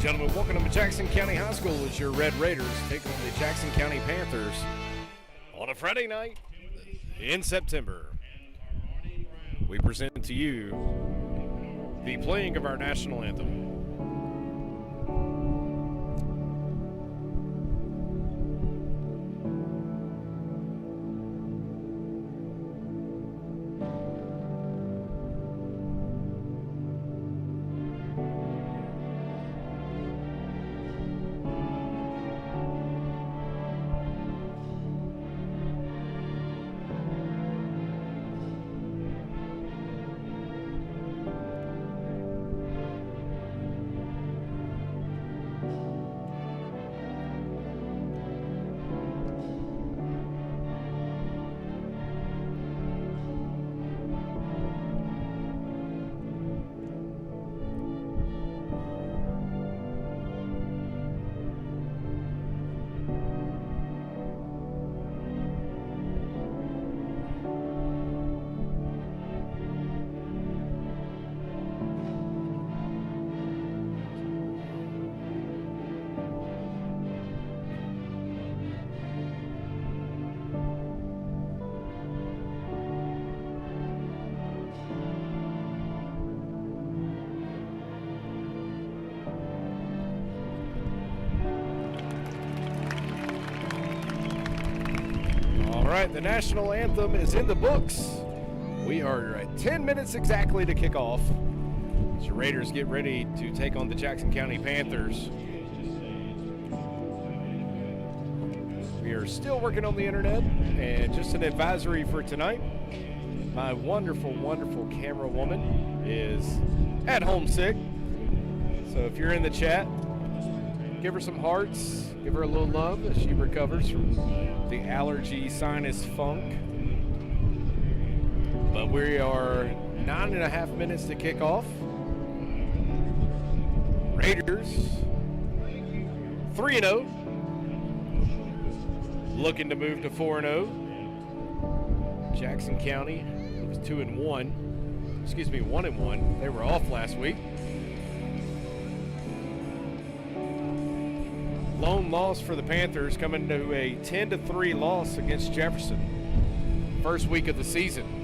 Gentlemen, welcome to Jackson County High School as your Red Raiders take on the Jackson County Panthers on a Friday night in September. We present to you the playing of our national anthem. All right, the national anthem is in the books. We are at 10 minutes exactly to kick off as your Raiders get ready to take on the Jackson County Panthers. We are still working on the internet, and just an advisory for tonight, my wonderful, wonderful camera woman is at home sick. So if you're in the chat, give her some hearts, give her a little love as she recovers from the allergy sinus funk. But we are 9.5 minutes to kick off. Raiders 3-0, looking to move to 4-0. Jackson County was 1-1. They were off last week. Lone loss for the Panthers, coming to a 10-3 loss against Jefferson. First week of the season.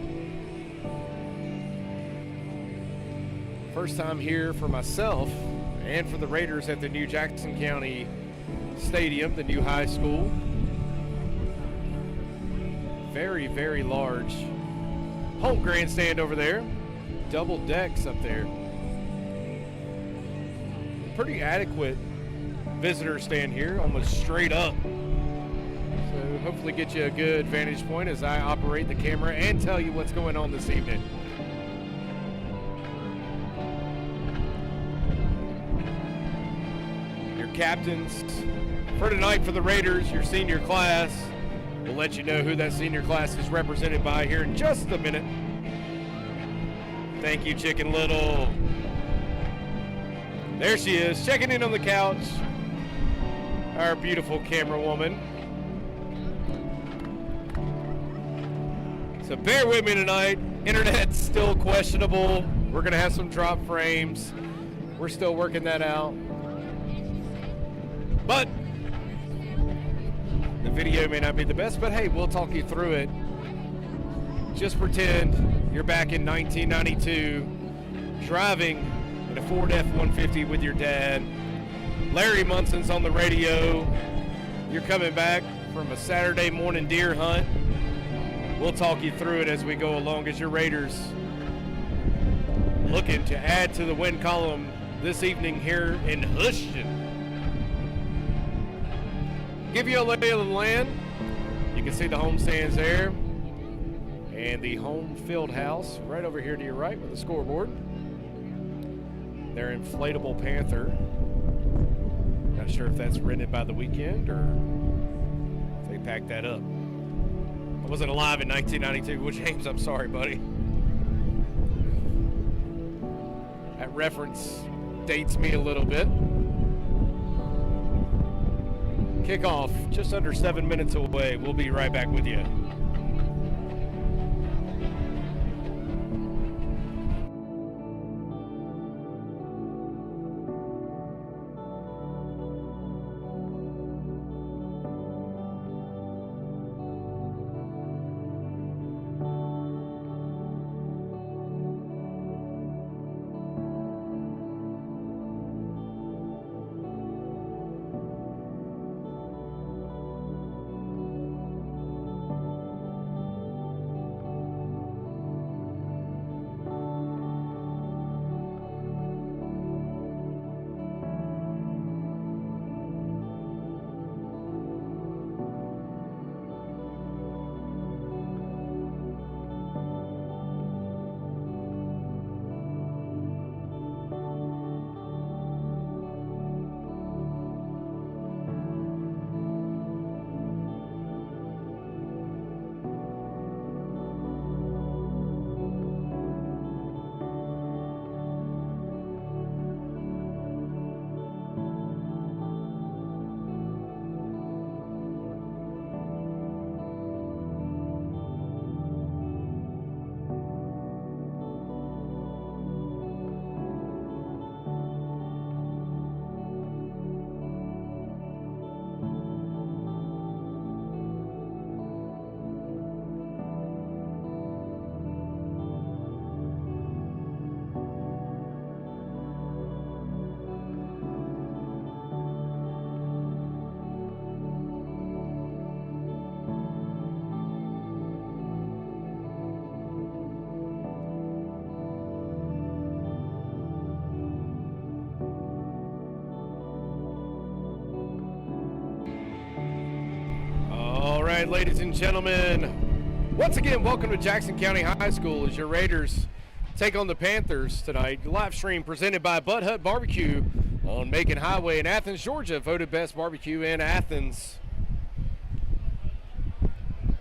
First time here for myself and for the Raiders at the new Jackson County Stadium, the new high school. Very, very large home grandstand over there. Double decks up there. Pretty adequate visitor stand here, almost straight up. So hopefully get you a good vantage point as I operate the camera and tell you what's going on this evening. Your captains for tonight for the Raiders, your senior class. We'll let you know who that senior class is represented by here in just a minute. Thank you, Chicken Little. There she is, checking in on the couch. Our beautiful camera woman. So bear with me tonight. Internet's still questionable. We're going to have some drop frames. We're still working that out. But the video may not be the best, but hey, we'll talk you through it. Just pretend you're back in 1992 driving in a Ford F-150 with your dad. Larry Munson's on the radio. You're coming back from a Saturday morning deer hunt. We'll talk you through it as we go along as your Raiders looking to add to the win column this evening here in Houston. Give you a lay of the land. You can see the home stands there and the home field house right over here to your right with the scoreboard. Their inflatable Panther. Not sure if that's rented by the weekend or if they packed that up. I wasn't alive in 1992. Well, James, I'm sorry, buddy. That reference dates me a little bit. Kickoff just under 7 minutes away. We'll be right back with you. right, ladies and gentlemen, once again, welcome to Jackson County High School as your Raiders take on the Panthers tonight. Live stream presented by Butt Hut Barbecue on Macon Highway in Athens, Georgia, voted best barbecue in Athens.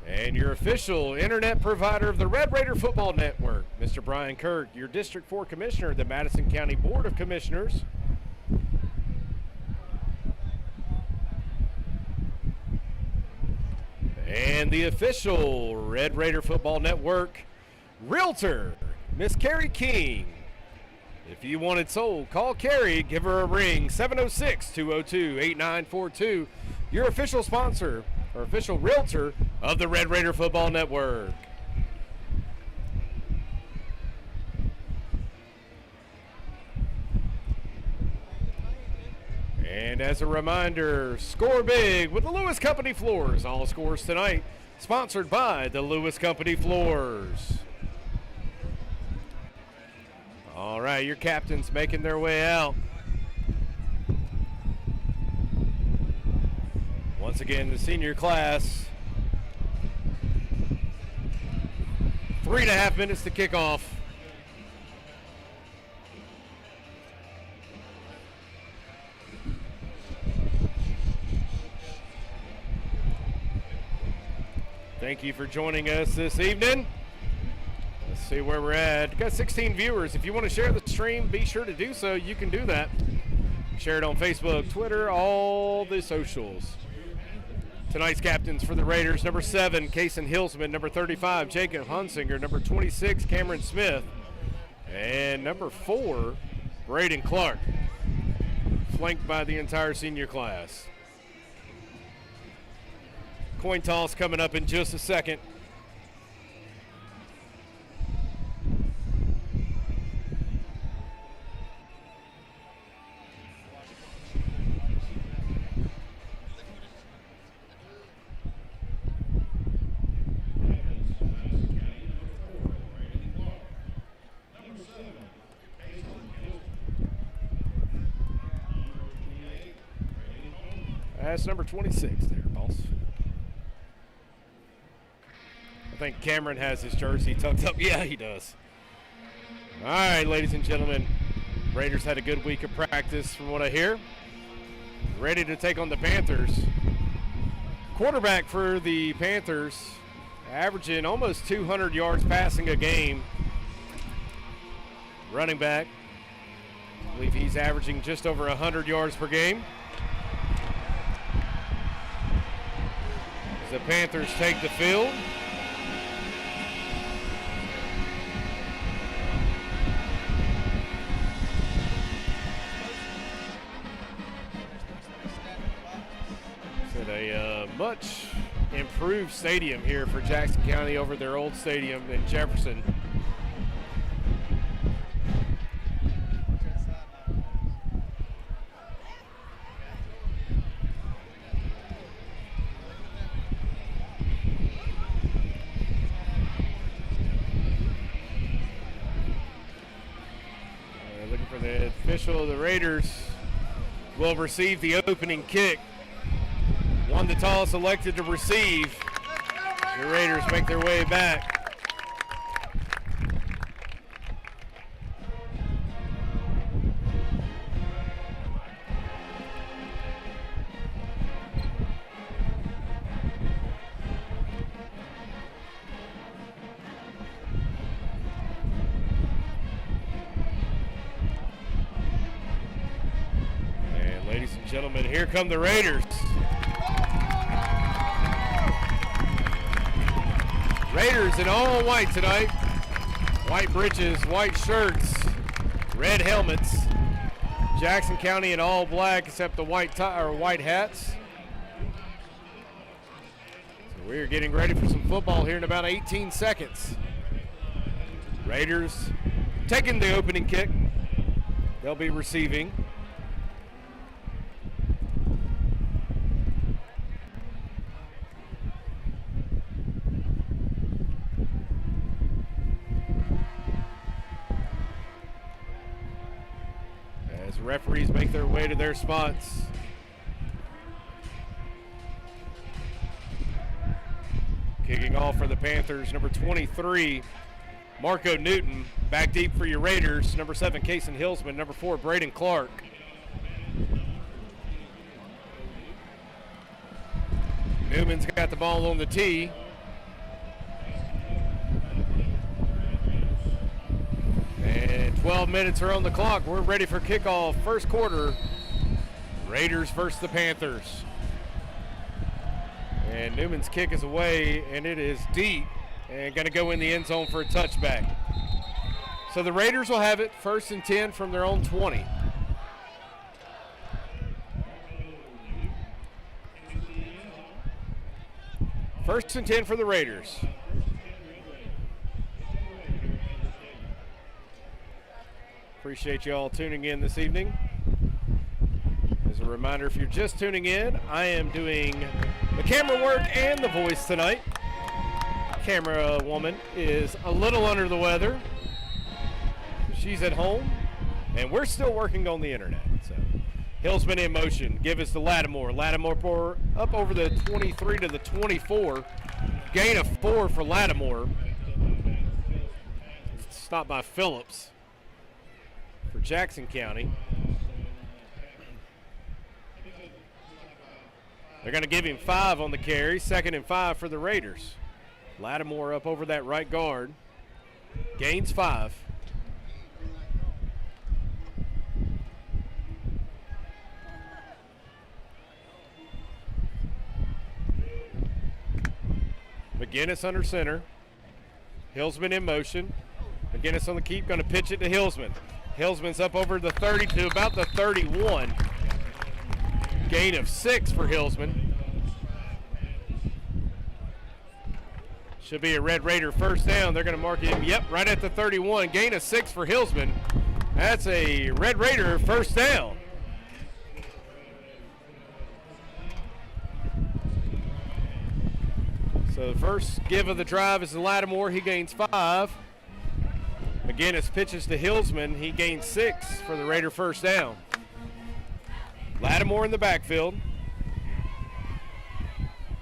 And your official internet provider of the Red Raider Football Network, Mr. Brian Kirk, your District 4 Commissioner of the Madison County Board of Commissioners. And the official Red Raider Football Network Realtor, Miss Carrie King. If you want it sold, call Carrie, give her a ring, 706-202-8942. Your official sponsor, or official realtor of the Red Raider Football Network. And as a reminder, score big with the Lewis Company Floors. All scores tonight sponsored by the Lewis Company Floors. All right, your captains making their way out. Once again, the senior class. 3.5 minutes to kick off. Thank you for joining us this evening. Let's see where we're at. Got 16 viewers. If you want to share the stream, be sure to do so. You can do that. Share it on Facebook, Twitter, all the socials. Tonight's captains for the Raiders, number 7, Kason Hilsman, number 35, Jacob Hunsinger, number 26, Cameron Smith, and number 4, Braden Clark, flanked by the entire senior class. Coin toss coming up in just a second. That's number 26 there, boss. I think Cameron has his jersey tucked up. Yeah, he does. All right, ladies and gentlemen. Raiders had a good week of practice from what I hear. Ready to take on the Panthers. Quarterback for the Panthers, averaging almost 200 yards passing a game. Running back, I believe he's averaging just over 100 yards per game. The Panthers take the field. It's a much improved stadium here for Jackson County over their old stadium in Jefferson. The Raiders will receive the opening kick. One the toss elected to receive. The Raiders make their way back. Gentlemen, here come the Raiders. Raiders in all white tonight. White breeches, white shirts, red helmets. Jackson County in all black except the white tie or white hats. So we're getting ready for some football here in about 18 seconds. Raiders taking the opening kick. They'll be receiving. Referees make their way to their spots. Panthers. Number 23, Marco Newton. Back deep for your Raiders. Number 7, Kason Hillsman. Number 4, Braden Clark. Newman's got the ball on the tee. And 12 minutes are on the clock. We're ready for kickoff. First quarter, Raiders versus the Panthers. And Newman's kick is away, and it is deep and going to go in the end zone for a touchback. So the Raiders will have it 1st and 10 from their own 20. First and 10 for the Raiders. Appreciate you all tuning in this evening. As a reminder, if you're just tuning in, I am doing the camera work and the voice tonight. Camera woman is a little under the weather. She's at home, and we're still working on the internet. So, Hillsman in motion. Give us to Lattimore. Lattimore up over the 23 to the 24. Gain of 4 for Lattimore. Stopped by Phillips for Jackson County. They're going to give him 5 on the carry. 2nd and 5 for the Raiders. Lattimore up over that right guard. Gains 5. McGinnis under center. Hillsman in motion. McGinnis on the keep, going to pitch it to Hillsman. Hillsman's up over the 30 to about the 31. Gain of 6 for Hillsman. Should be a Red Raider first down. They're going to mark him, yep, right at the 31. Gain of 6 for Hillsman. That's a Red Raider first down. So the first give of the drive is to Lattimore. He gains 5. McGinnis pitches to Hillsman. He gains 6 for the Raider first down. Lattimore in the backfield.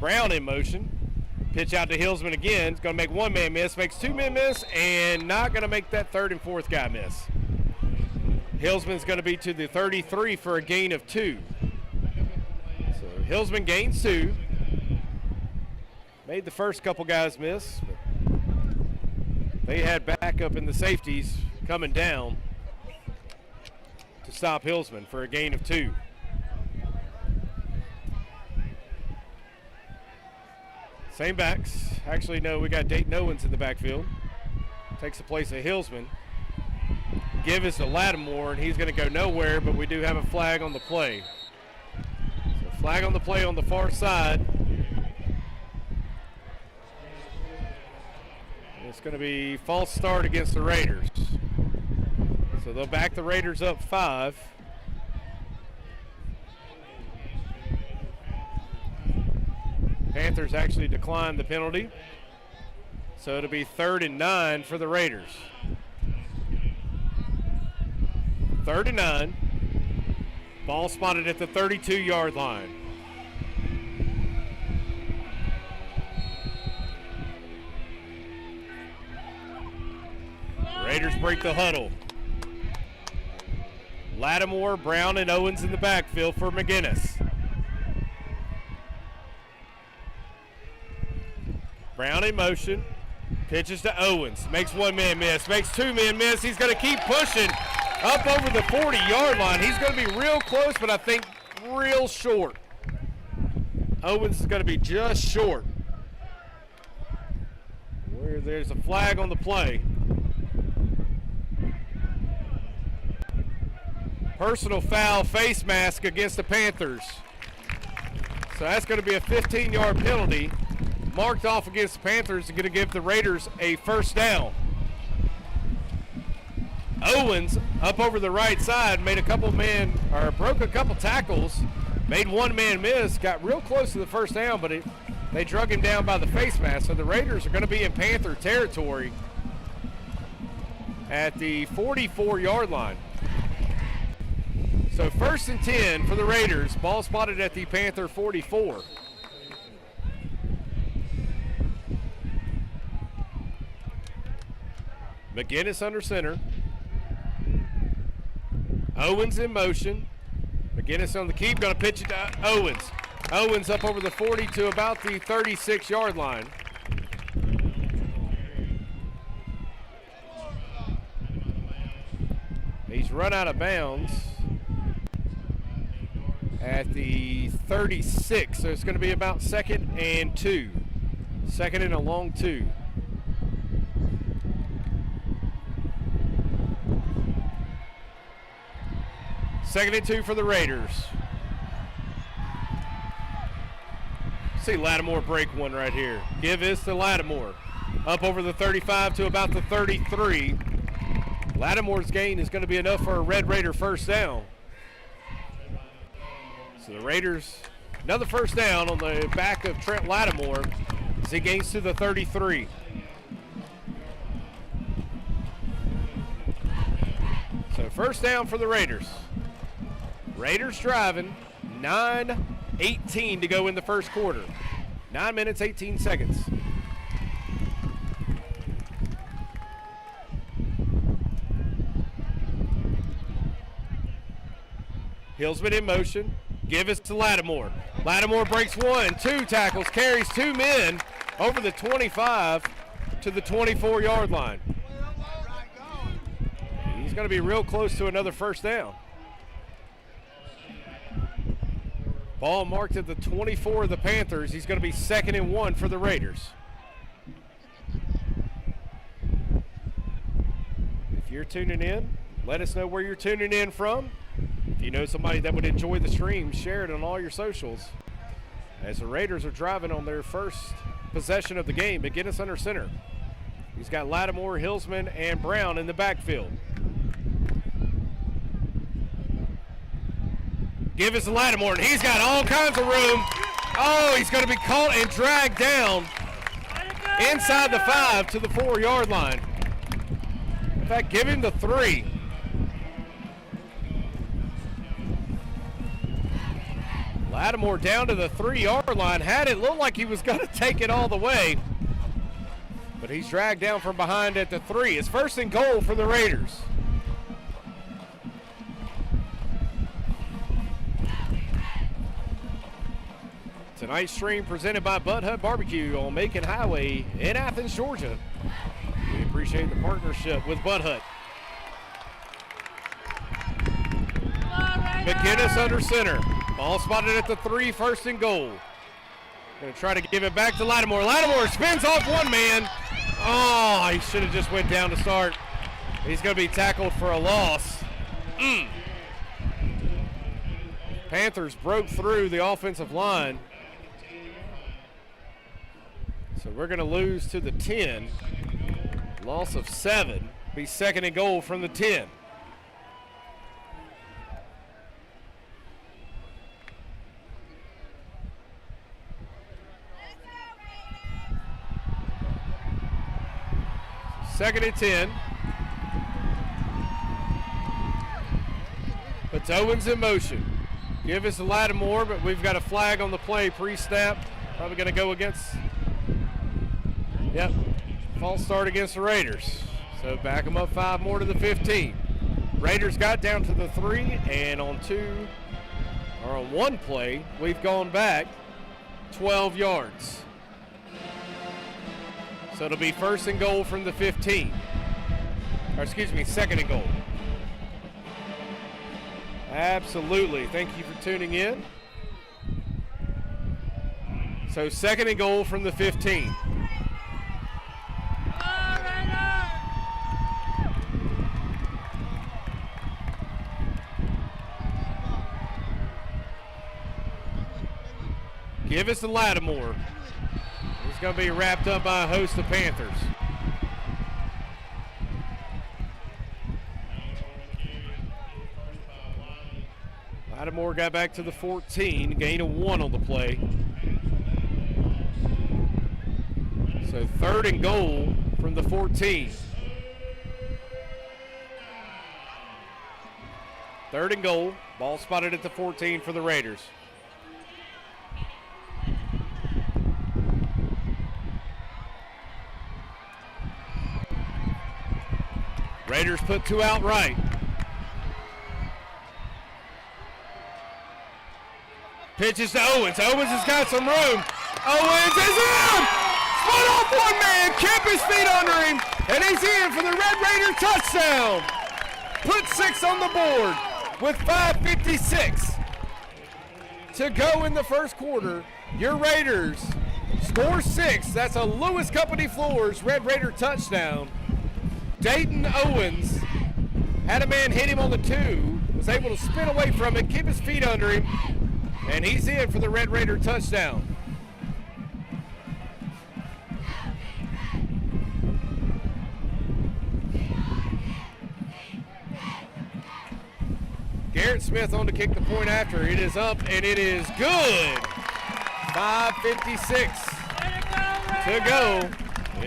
Brown in motion. Pitch out to Hillsman again. It's going to make 1 man miss. Makes 2 men miss, and not going to make that 3rd and 4th guy miss. Hillsman's going to be to the 33 for a gain of 2. So Hillsman gains 2. Made the first couple guys miss, but they had backup in the safeties coming down to stop Hillsman for a gain of 2. Same backs. Actually, no, we got Dayton Owens in the backfield. Takes the place of Hillsman. Give us to Lattimore, and he's going to go nowhere, but we do have a flag on the play. So flag on the play on the far side. It's going to be false start against the Raiders. So they'll back the Raiders up 5. Panthers actually declined the penalty. So it'll be 3rd and 9 for the Raiders. 3rd and 9. Ball spotted at the 32-yard line. Raiders break the huddle. Lattimore, Brown, and Owens in the backfield for McGinnis. Brown in motion. Pitches to Owens. Makes 1 man miss. Makes 2 men miss. He's going to keep pushing up over the 40-yard line. He's going to be real close, but I think real short. Owens is going to be just short. Where there's a flag on the play. Personal foul face mask against the Panthers. So that's going to be a 15-yard penalty marked off against the Panthers. Going to give the Raiders a first down. Owens up over the right side made broke a couple tackles, made 1 man miss, got real close to the first down, but they drug him down by the face mask. So the Raiders are going to be in Panther territory at the 44-yard line. So 1st and 10 for the Raiders. Ball spotted at the Panther 44. McGinnis under center. Owens in motion. McGinnis on the keep, going to pitch it to Owens. Owens up over the 40 to about the 36-yard line. He's run out of bounds at the 36, so it's going to be about 2nd and 2. 2nd and a long 2. Second and 2 for the Raiders. See Lattimore break one right here. Give this to Lattimore. Up over the 35 to about the 33. Lattimore's gain is going to be enough for a Red Raider first down. So the Raiders, another first down on the back of Trent Lattimore as he gains to the 33. So first down for the Raiders. Raiders driving, 9:18 to go in the first quarter. 9 minutes, 18 seconds. Hillsman in motion. Give us to Lattimore. Lattimore breaks 1, 2 tackles, carries 2 men over the 25 to the 24-yard line. He's going to be real close to another first down. Ball marked at the 24 of the Panthers. He's going to be 2nd and 1 for the Raiders. If you're tuning in, let us know where you're tuning in from. If you know somebody that would enjoy the stream, share it on all your socials. As the Raiders are driving on their first possession of the game, McGinnis under center. He's got Lattimore, Hillsman, and Brown in the backfield. Give us to Lattimore, and he's got all kinds of room. Oh, he's going to be caught and dragged down inside the 5 to the 4-yard line. In fact, give him the 3. Lattimore down to the 3-yard line. Had it look like he was going to take it all the way, but he's dragged down from behind at the 3. It's 1st and goal for the Raiders. Tonight's stream presented by Bud Hut Barbecue on Macon Highway in Athens, Georgia. We appreciate the partnership with Bud Hut. McGinnis under center. Ball spotted at the 3, 1st and goal. Going to try to give it back to Lattimore. Lattimore spins off one man. Oh, he should have just went down to start. He's going to be tackled for a loss. Panthers broke through the offensive line. So we're going to lose to the 10. Loss of 7. Be 2nd and goal from the 10. Second and 10. Puts Owens in motion. Give us a Lattimore, but we've got a flag on the play pre-snap. Probably going to go against, false start against the Raiders. So back them up 5 more to the 15. Raiders got down to the 3, and on 1 play, we've gone back 12 yards. So it'll be 1st and goal from the 15. Or excuse me, 2nd and goal. Absolutely. Thank you for tuning in. So 2nd and goal from the 15. Give us the Lattimore. It's going to be wrapped up by a host of Panthers. Lattimore got back to the 14, gain of 1 on the play. So 3rd and goal from the 14. 3rd and goal, ball spotted at the 14 for the Raiders. Raiders put 2 out right. Pitches to Owens. Owens has got some room. Owens is in! Split off one man, kept his feet under him, and he's in for the Red Raider touchdown. Put 6 on the board with 5:56 to go in the first quarter. Your Raiders score 6. That's a Lewis Company Floors Red Raider touchdown. Dayton Owens had a man hit him on the 2, was able to spin away from it, keep his feet under him, and he's in for the Red Raider touchdown. Garrett Smith on to kick the point after. It is up and it is good. 5:56 to go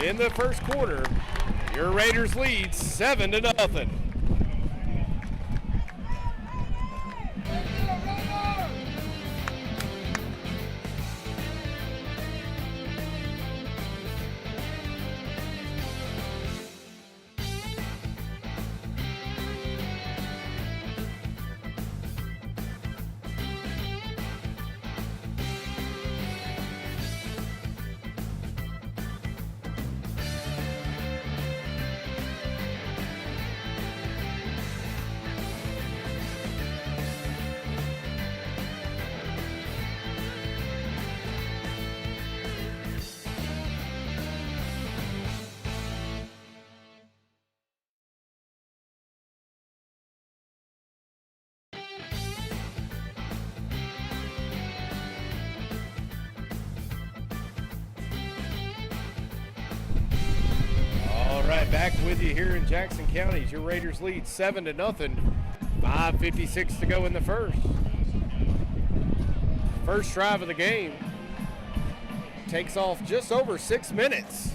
in the first quarter. Your Raiders lead 7-0. Back with you here in Jackson County. Your Raiders lead 7-0. 5:56 to go in the first. First drive of the game takes off just over 6 minutes.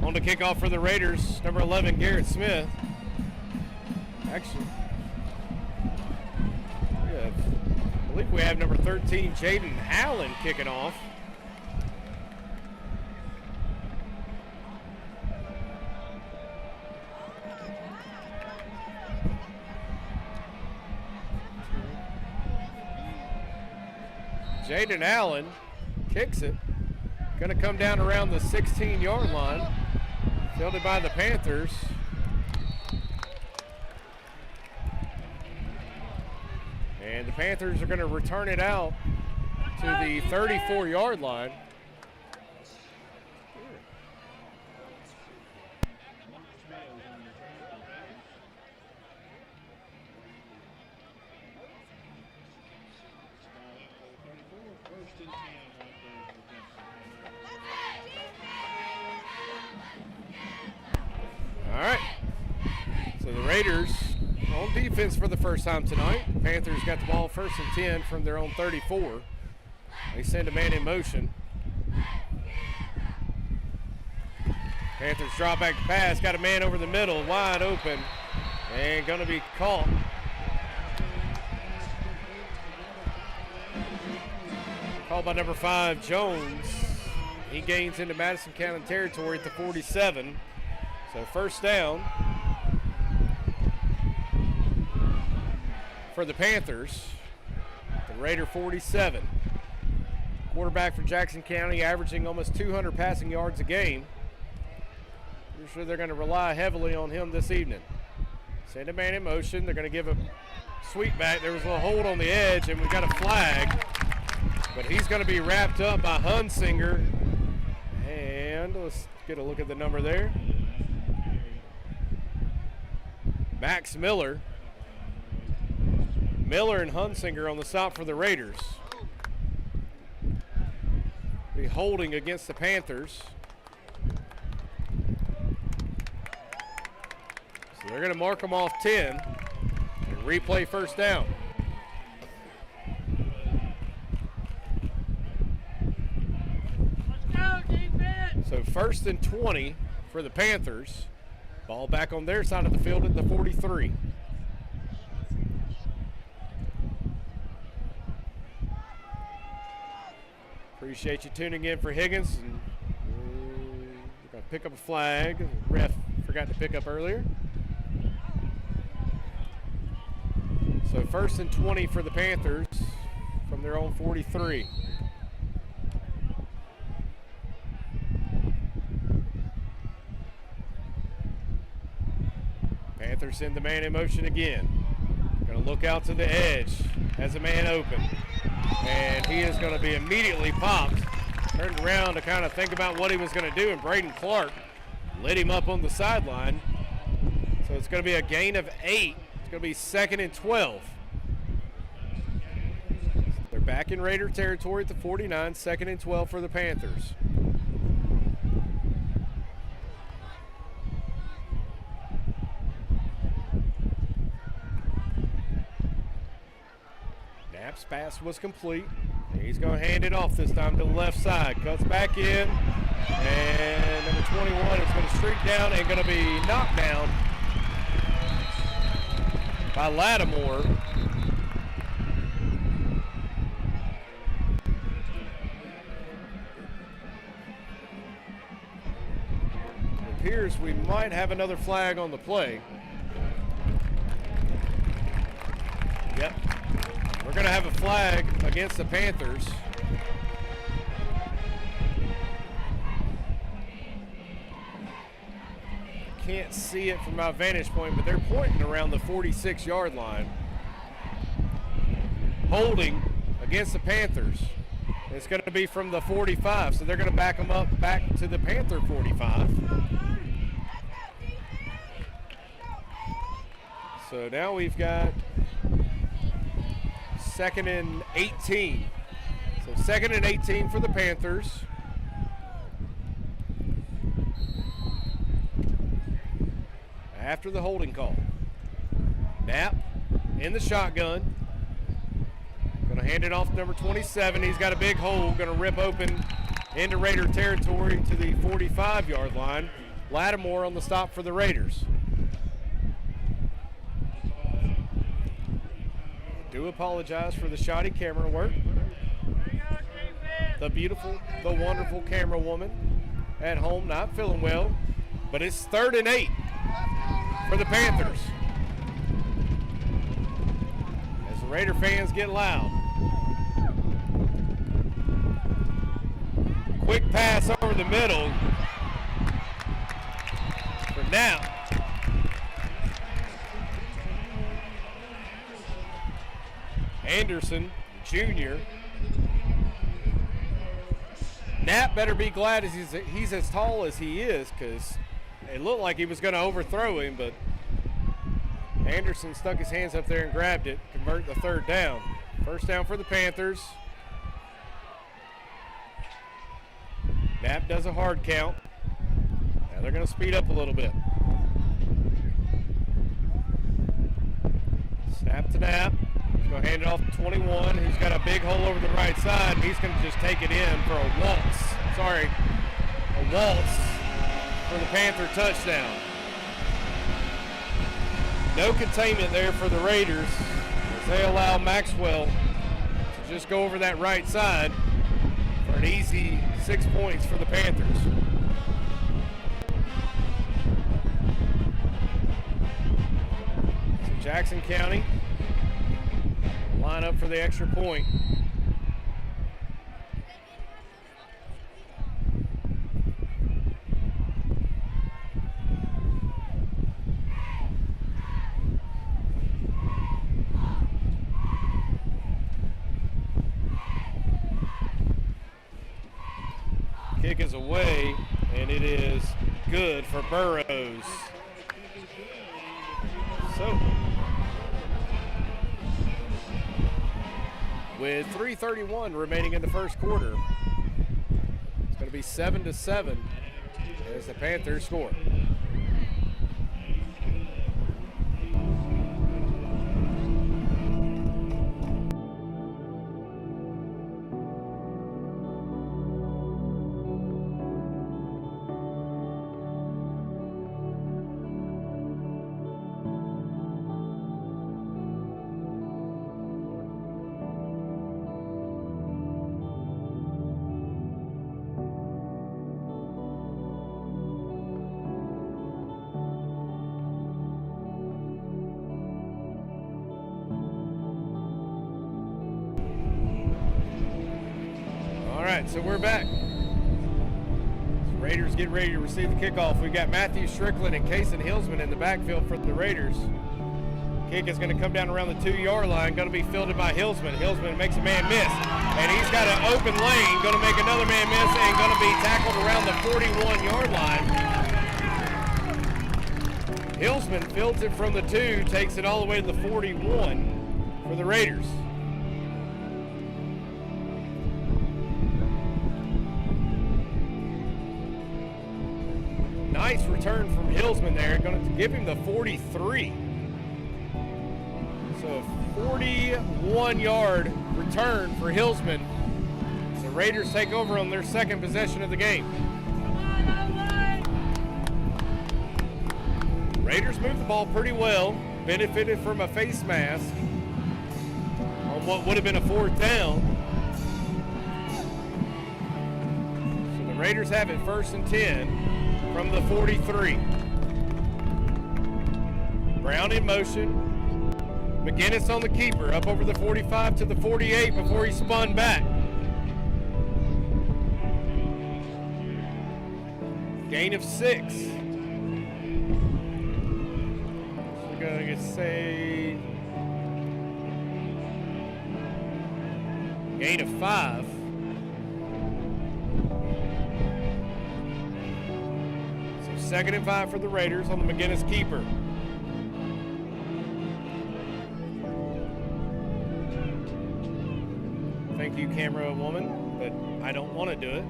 On the kickoff for the Raiders, number 11, Garrett Smith. Actually, I believe we have number 13, Jaden Allen, kicking off. Jaden Allen kicks it. Going to come down around the 16-yard line. Fielded by the Panthers. And the Panthers are going to return it out to the 34-yard line. All right, so the Raiders on defense for the first time tonight. The Panthers got the ball 1st and 10 from their own 34. They send a man in motion. Panthers drop back pass, got a man over the middle, wide open, and going to be caught. Called by number 5, Jones. He gains into Madison County territory at the 47. So first down for the Panthers, the Raider 47. Quarterback for Jackson County averaging almost 200 passing yards a game. Pretty sure they're going to rely heavily on him this evening. Send a man in motion. They're going to give a sweep back. There was a little hold on the edge, and we got a flag. But he's going to be wrapped up by Hunsinger. And let's get a look at the number there. Max Miller. Miller and Hunsinger on the stop for the Raiders. Be holding against the Panthers. So they're going to mark them off 10 and replay first down. Let's go, defense! So 1st and 20 for the Panthers. Ball back on their side of the field at the 43. Appreciate you tuning in for Higgins. And we're Gonna pick up a flag. The ref forgot to pick up earlier. So 1st and 20 for the Panthers from their own 43. Panthers send the man in motion again. Going to look out to the edge. Has a man open. And he is going to be immediately popped. Turned around to kind of think about what he was going to do, and Braden Clark lit him up on the sideline. So it's going to be a gain of 8. It's going to be 2nd and 12. They're back in Raider territory at the 49, 2nd and 12 for the Panthers. Knapp's pass was complete. He's going to hand it off this time to the left side. Cuts back in. And number 21 is going to streak down and going to be knocked down by Lattimore. It appears we might have another flag on the play. Yep. We're going to have a flag against the Panthers. Can't see it from my vantage point, but they're pointing around the 46-yard line. Holding against the Panthers. It's going to be from the 45, so they're going to back them up back to the Panther 45. So now we've got 2nd and 18. So 2nd and 18 for the Panthers. After the holding call. Knapp in the shotgun. Going to hand it off to number 27. He's got a big hole. Going to rip open into Raider territory to the 45-yard line. Lattimore on the stop for the Raiders. Do apologize for the shoddy camera work. The beautiful, the wonderful camera woman at home not feeling well, but it's 3rd and 8 for the Panthers. As the Raider fans get loud. Quick pass over the middle for Knapp. Anderson, Jr. Knapp better be glad he's as tall as he is, because it looked like he was going to overthrow him, but Anderson stuck his hands up there and grabbed it, convert the 3rd down. 1st down for the Panthers. Knapp does a hard count. Now they're going to speed up a little bit. Snap to Knapp. He's going to hand it off to 21, who's got a big hole over the right side. He's going to just take it in for a waltz. A waltz for the Panther touchdown. No containment there for the Raiders as they allow Maxwell to just go over that right side for an easy 6 points for the Panthers. So Jackson County line up for the extra point. Kick is away, and it is good for Burrows. So, with 3:31 remaining in the first quarter, it's going to be 7-7 as the Panthers score. right, so we're back. Raiders get ready to receive the kickoff. We've got Matthew Strickland and Kason Hillsman in the backfield for the Raiders. Kick is going to come down around the 2-yard line, going to be fielded by Hillsman. Hillsman makes a man miss, and he's got an open lane, going to make another man miss, and going to be tackled around the 41-yard line. Hillsman fields it from the 2, takes it all the way to the 41 for the Raiders. Nice return from Hillsman there, going to give him the 43. So a 41-yard return for Hillsman. So Raiders take over on their second possession of the game. Raiders moved the ball pretty well, benefited from a face mask on what would have been a 4th down. So the Raiders have it 1st and 10 from the 43. Brown in motion. McGinnis on the keeper, up over the 45 to the 48 before he spun back. Gain of 6. We're going to say gain of 5. So 2nd and 5 for the Raiders on the McGinnis keeper. Thank you, camera woman, but I don't want to do it.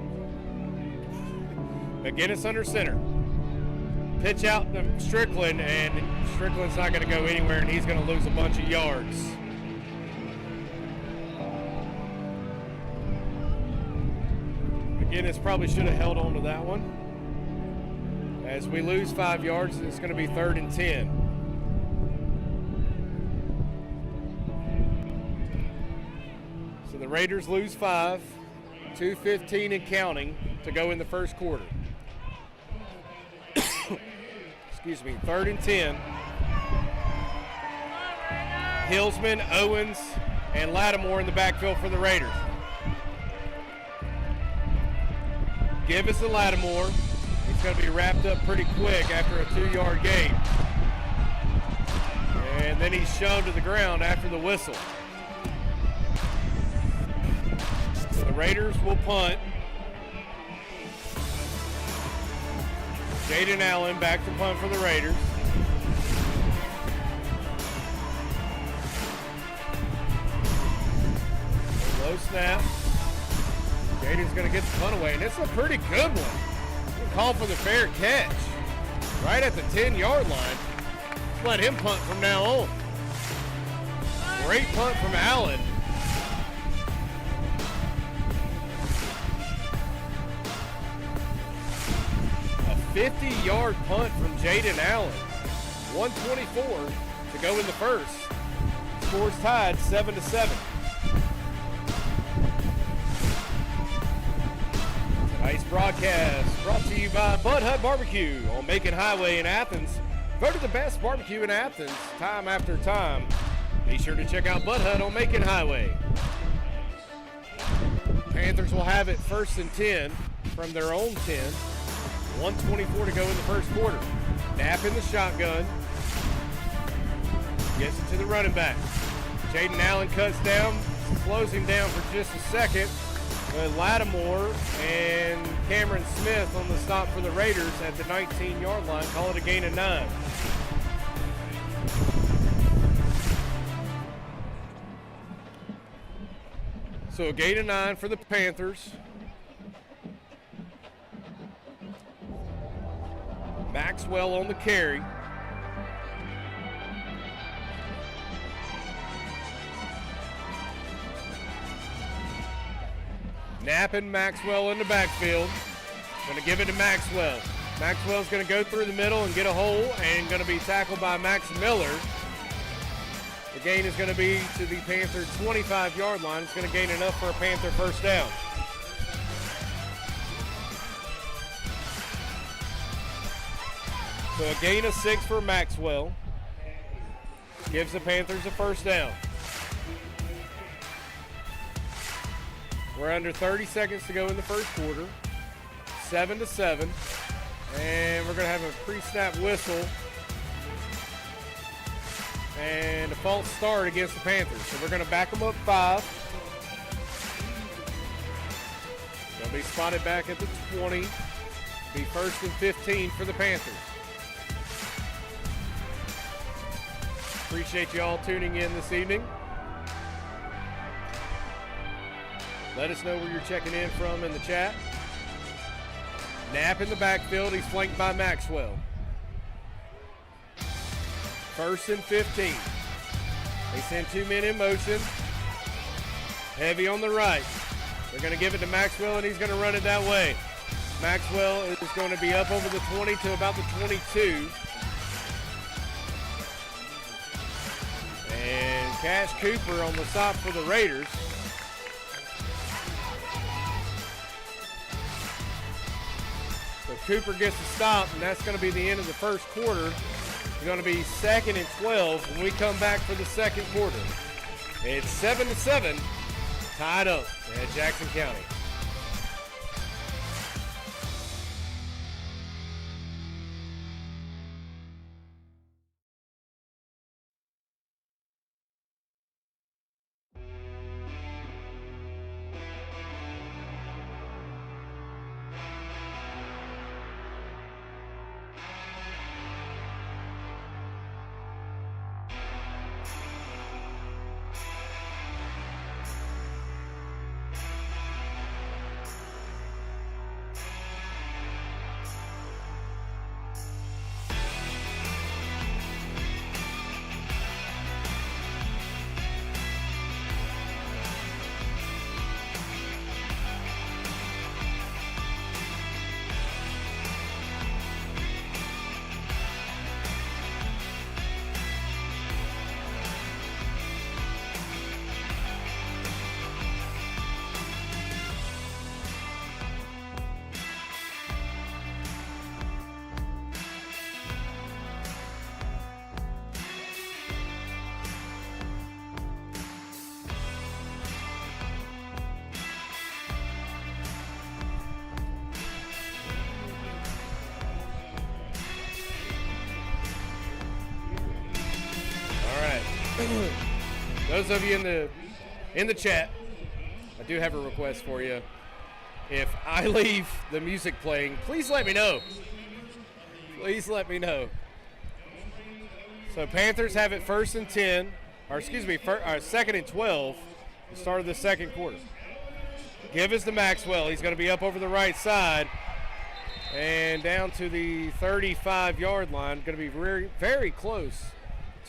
McGinnis under center. Pitch out to Strickland, and Strickland's not going to go anywhere, and he's going to lose a bunch of yards. McGinnis probably should have held on to that one. As we lose 5 yards, it's going to be 3rd and 10. So the Raiders lose 5, 2:15 and counting to go in the first quarter. Excuse me, 3rd and 10. Hillsman, Owens, and Lattimore in the backfield for the Raiders. Give us to Lattimore. He's going to be wrapped up pretty quick after a 2-yard gain. And then he's shoved to the ground after the whistle. So the Raiders will punt. Jaden Allen back to punt for the Raiders. Low snap. Jaden's going to get the punt away, and it's a pretty good one. Call for the fair catch right at the 10-yard line. Let him punt from now on. Great punt from Allen. A 50-yard punt from Jaden Allen. 1:24 to go in the first. Scores tied 7-7. Tonight's broadcast brought to you by Bud Hut Barbecue on Macon Highway in Athens. Voted the best barbecue in Athens time after time. Be sure to check out Bud Hut on Macon Highway. Panthers will have it 1st and 10 from their own 10. 1:24 to go in the first quarter. Knapp in the shotgun. Gets it to the running back. Jaden Allen cuts down, slows him down for just a second. Lattimore and Cameron Smith on the stop for the Raiders at the 19-yard line. Call it a gain of 9. So a gain of 9 for the Panthers. Maxwell on the carry. Knapp and Maxwell in the backfield. Going to give it to Maxwell. Maxwell's going to go through the middle and get a hole and going to be tackled by Max Miller. The gain is going to be to the Panther 25-yard line. It's going to gain enough for a Panther first down. So a gain of 6 for Maxwell. Gives the Panthers a first down. We're under 30 seconds to go in the first quarter. 7-7. And we're going to have a pre-snap whistle and a false start against the Panthers. So we're going to back them up 5. They'll be spotted back at the 20. Be 1st and 15 for the Panthers. Appreciate you all tuning in this evening. Let us know where you're checking in from in the chat. Knapp in the backfield. He's flanked by Maxwell. 1st and 15. They send 2 men in motion. Heavy on the right. They're going to give it to Maxwell, and he's going to run it that way. Maxwell is going to be up over the 20 to about the 22. And Cash Cooper on the stop for the Raiders. So Cooper gets the stop, and that's going to be the end of the first quarter. It's going to be 2nd and 12 when we come back for the second quarter. It's 7-7, tied up at Jackson County. Those of you in the chat, I do have a request for you. If I leave the music playing, please let me know. Please let me know. So Panthers have it 1st and 10, or excuse me, 2nd and 12, the start of the second quarter. Give us to Maxwell. He's going to be up over the right side and down to the 35-yard line. Going to be very, very close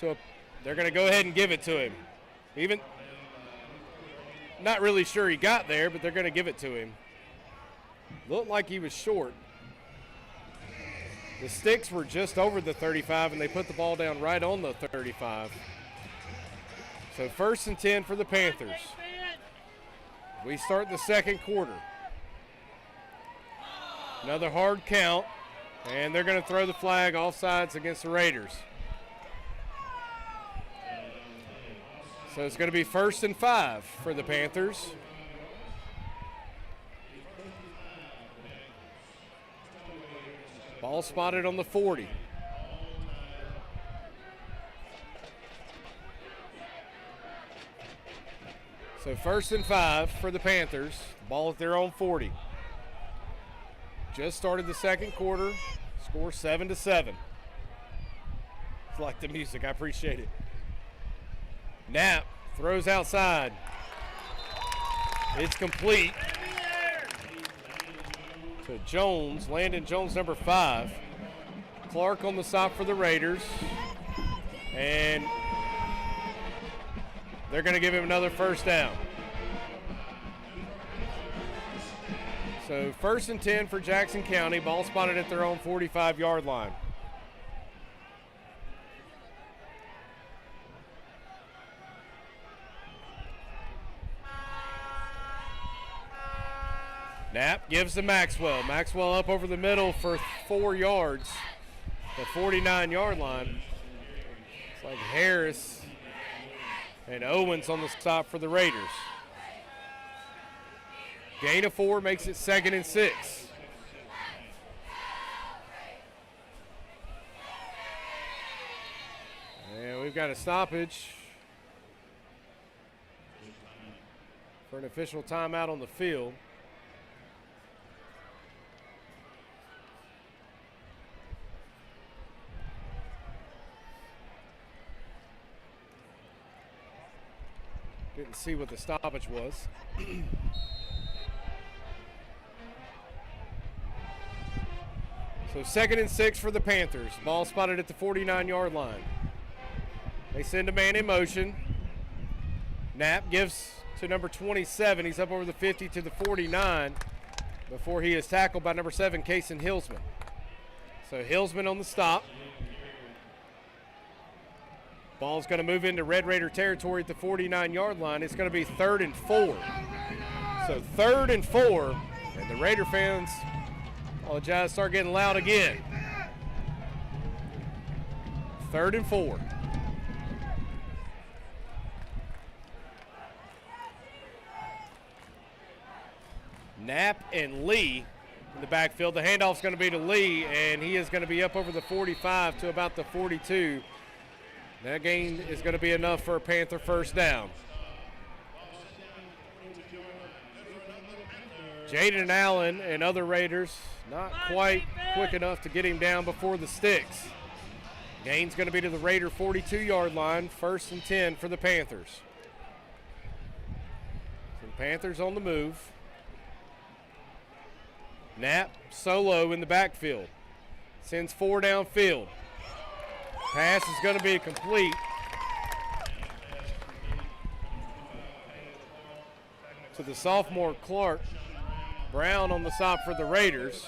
to they're going to go ahead and give it to him. Even not really sure he got there, but they're going to give it to him. Looked like he was short. The sticks were just over the 35, and they put the ball down right on the 35. So 1st and 10 for the Panthers. We start the second quarter. Another hard count, and they're going to throw the flag offsides against the Raiders. So it's going to be 1st and 5 for the Panthers. Ball spotted on the 40. So 1st and 5 for the Panthers. Ball at their own 40. Just started the second quarter. Score 7-7. It's like the music. I appreciate it. Knapp throws outside. It's complete to Jones, Landon Jones, number 5. Clark on the stop for the Raiders. And they're going to give him another first down. So 1st and 10 for Jackson County. Ball spotted at their own 45-yard line. Knapp gives to Maxwell. Maxwell up over the middle for 4 yards. The 49-yard line. It's like Harris and Owens on the stop for the Raiders. Gain of 4 makes it 2nd and 6. And we've got a stoppage for an official timeout on the field. Didn't see what the stoppage was. So 2nd and 6 for the Panthers. Ball spotted at the 49-yard line. They send a man in motion. Knapp gives to number 27. He's up over the 50 to the 49 before he is tackled by number 7, Kason Hillsman. So Hillsman on the stop. Ball's going to move into Red Raider territory at the 49-yard line. It's going to be 3rd and 4. So 3rd and 4, and the Raider fans, apologize, start getting loud again. 3rd and 4. Knapp and Lee in the backfield. The handoff's going to be to Lee, and he is going to be up over the 45 to about the 42. That gain is going to be enough for a Panther first down. Jaden Allen and other Raiders not quite quick enough to get him down before the sticks. Gain's going to be to the Raider 42-yard line, 1st and 10 for the Panthers. So the Panthers on the move. Knapp solo in the backfield. Sends 4 downfield. Pass is going to be complete. To the sophomore Clark. Brown on the stop for the Raiders.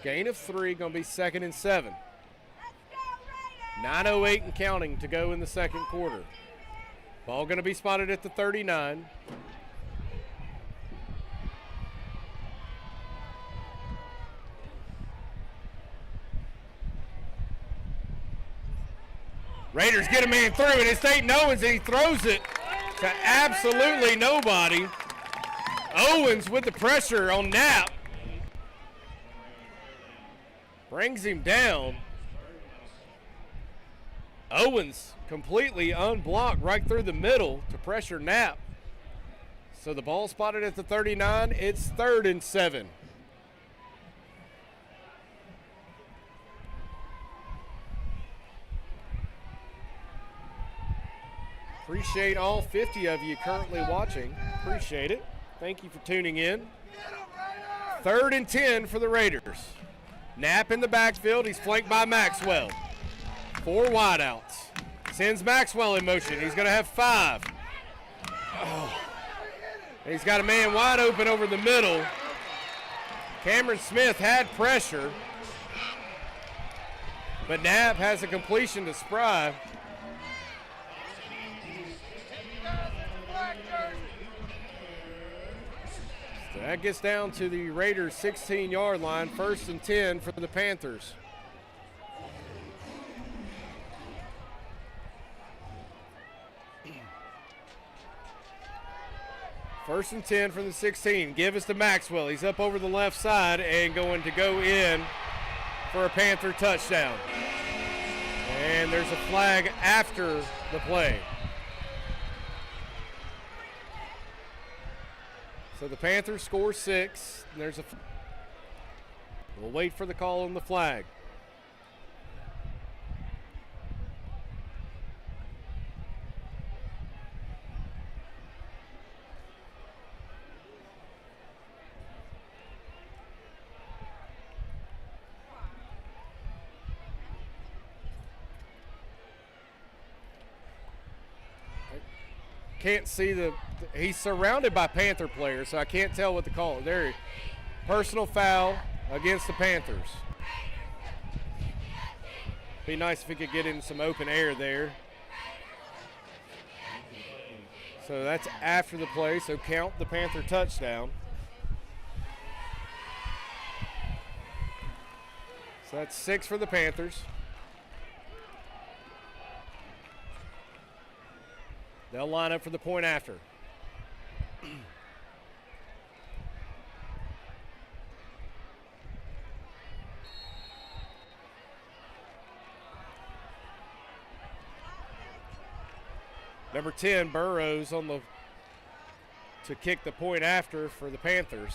Gain of 3, going to be 2nd and 7. 9:08 and counting to go in the second quarter. Ball going to be spotted at the 39. Raiders get a man through, and it's Dayton Owens, and he throws it to absolutely nobody. Owens with the pressure on Knapp. Brings him down. Owens completely unblocked right through the middle to pressure Knapp. So the ball spotted at the 39. It's 3rd and 7. Appreciate all 50 of you currently watching. Appreciate it. Thank you for tuning in. 3rd and 10 for the Raiders. Knapp in the backfield. He's flanked by Maxwell. 4 wideouts. Sends Maxwell in motion. He's going to have 5. Oh. He's got a man wide open over the middle. Cameron Smith had pressure, but Knapp has a completion to Spry. So that gets down to the Raiders' 16-yard line, 1st and 10 for the Panthers. First and 10 from the 16. Give us to Maxwell. He's up over the left side and going to go in for a Panther touchdown. And there's a flag after the play. So the Panthers score 6. And there's a. We'll wait for the call on the flag. Can't see he's surrounded by Panther players, so I can't tell what to call it. There, personal foul against the Panthers. Be nice if we could get in some open air there. So that's after the play, so count the Panther touchdown. So that's 6 for the Panthers. They'll line up for the point after. Number 10, Burrows to kick the point after for the Panthers.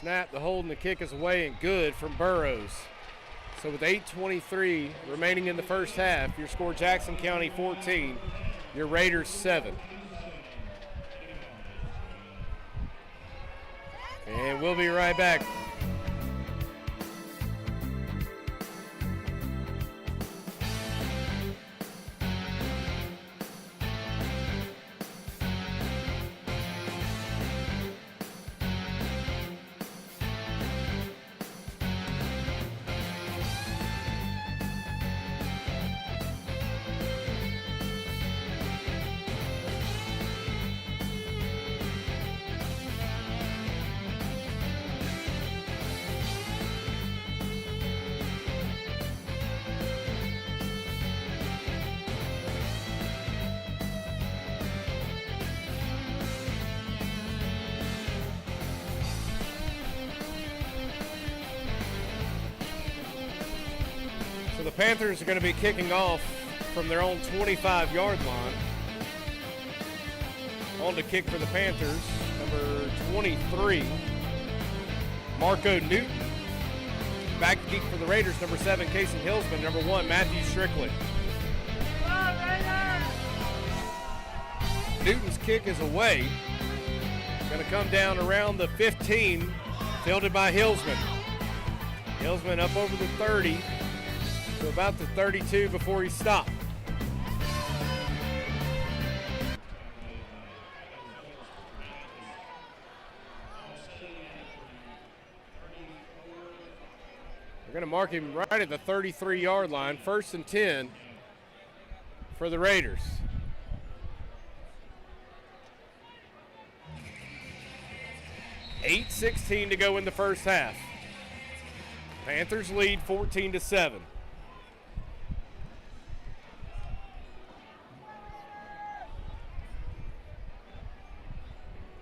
Snap, the hold, and the kick is away and good from Burrows. So with 8:23 remaining in the first half, your score Jackson County 14, your Raiders 7. And we'll be right back. So the Panthers are going to be kicking off from their own 25-yard line. On to kick for the Panthers, number 23, Marco Newton. Back to kick for the Raiders, number 7, Casey Hillsman. Number 1, Matthew Strickland. Newton's kick is away. Going to come down around the 15, fielded by Hillsman. Hillsman up over the 30 to about the 32 before he stopped. We're going to mark him right at the 33-yard line, 1st and 10 for the Raiders. $8:16 to go in the first half. Panthers lead 14-7.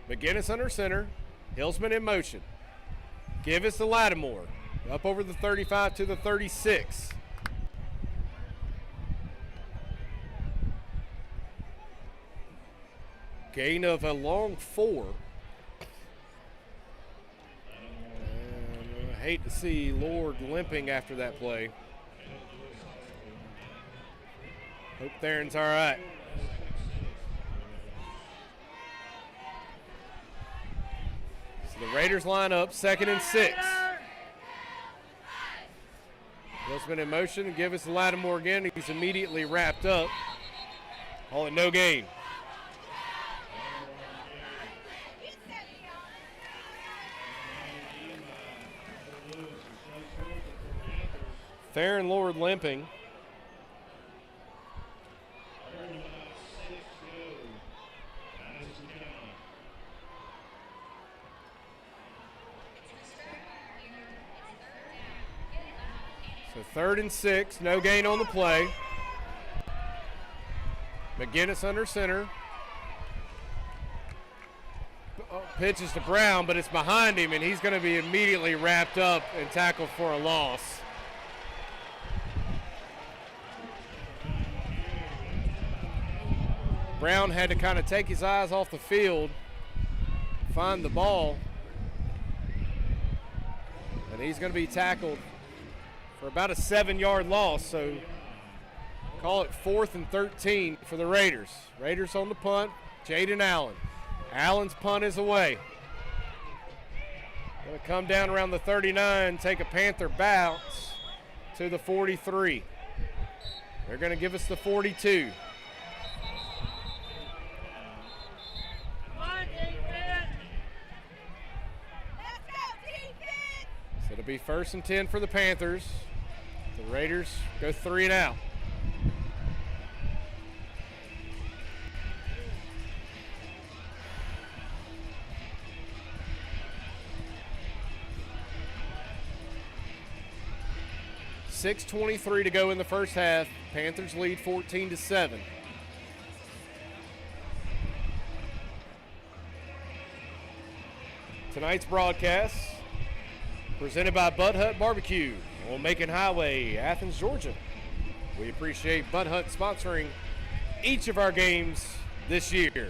McGinnis under center. Hillsman in motion. Give us to Lattimore. Up over the 35 to the 36. Gain of a long 4. And I hate to see Lord limping after that play. Hope Theron's all right. So the Raiders line up, 2nd and 6. Hillsman in motion, give us the Lattimore again. He's immediately wrapped up. Call it no gain. Theron Lord limping. So 3rd and 6, no gain on the play. McGinnis under center. Pitches to Brown, but it's behind him, and he's going to be immediately wrapped up and tackled for a loss. Brown had to kind of take his eyes off the field, find the ball, and he's going to be tackled for about a 7-yard loss. So call it 4th and 13 for the Raiders. Raiders on the punt, Jaden Allen. Allen's punt is away. Going to come down around the 39, take a Panther bounce to the 43. They're going to give us the 42. So it'll be 1st and 10 for the Panthers. The Raiders go 3 and out. $6:23 to go in the first half. Panthers lead 14-7. Tonight's broadcast presented by Bud Hut Barbecue on Macon Highway, Athens, Georgia. We appreciate Bud Hunt sponsoring each of our games this year.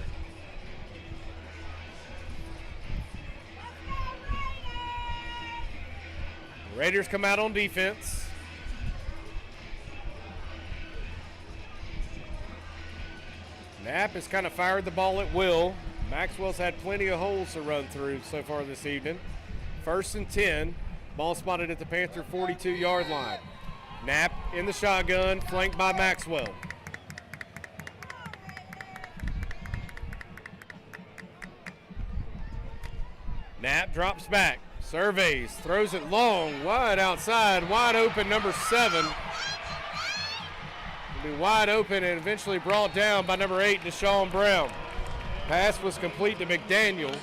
Raiders come out on defense. Knapp has kind of fired the ball at will. Maxwell's had plenty of holes to run through so far this evening. 1st and 10. Ball spotted at the Panther 42-yard line. Knapp in the shotgun, flanked by Maxwell. Knapp drops back, surveys, throws it long, wide outside, wide open, number 7. Will be wide open and eventually brought down by number 8, Deshaun Brown. Pass was complete to McDaniel,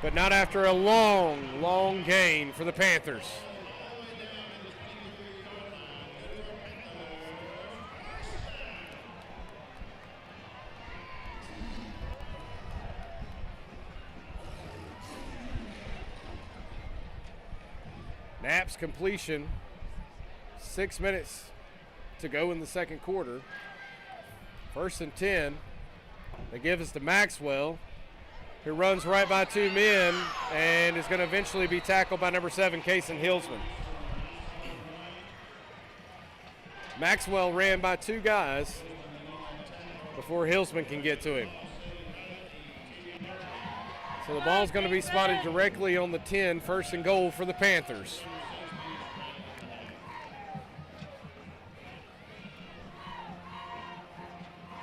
but not after a long, long gain for the Panthers. Knapp's completion, 6 minutes to go in the second quarter. 1st and 10. They give us to Maxwell, who runs right by 2 men and is going to eventually be tackled by number 7, Kason Hilsman. Maxwell ran by 2 guys before Hilsman can get to him. So the ball's going to be spotted directly on the 10, 1st and goal for the Panthers.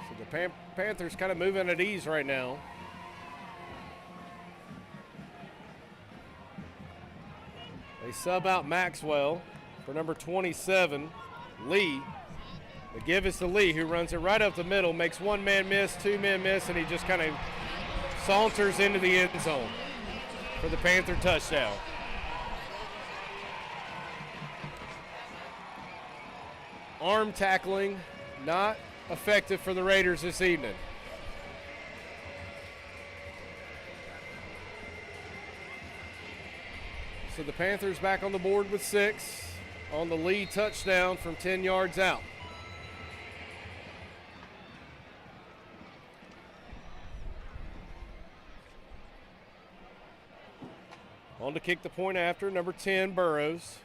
So the Panthers kind of moving at ease right now. They sub out Maxwell for number 27, Lee. They give us to Lee, who runs it right up the middle, makes 1 man miss, 2 men miss, and he just kind of saunters into the end zone for the Panther touchdown. Arm tackling not effective for the Raiders this evening. So the Panthers back on the board with 6 on the Lee touchdown from 10 yards out. On to kick the point after, number 10, Burrows.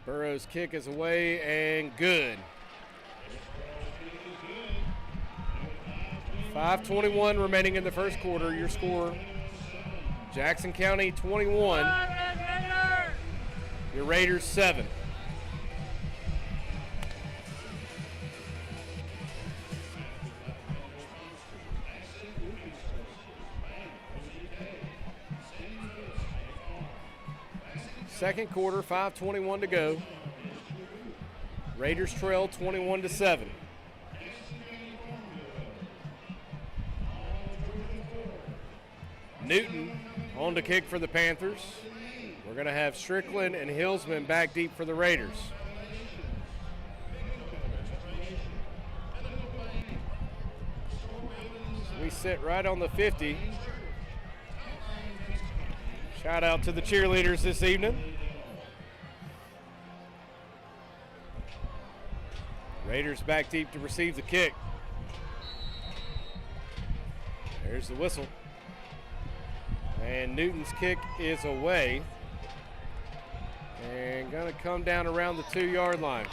Burrows' kick is away and good. 5:21 remaining in the first quarter. Your score, Jackson County 21, your Raiders 7. Second quarter, 5:21 to go. Raiders trail 21-7. Newton on to kick for the Panthers. We're going to have Strickland and Hilsman back deep for the Raiders. So we sit right on the 50. Shout out to the cheerleaders this evening. Raiders back deep to receive the kick. There's the whistle. And Newton's kick is away. And going to come down around the 2-yard line.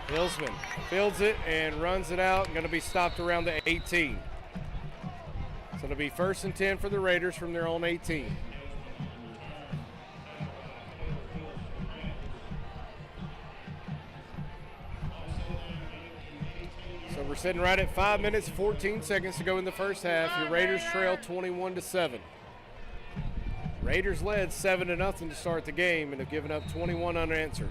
Hilsman fields it and runs it out. Going to be stopped around the 18. So it'll be 1st and 10 for the Raiders from their own 18. So we're sitting right at 5 minutes, 14 seconds to go in the first half. Your Raiders trail 21-7. Raiders led 7-0 to start the game and have given up 21 unanswered.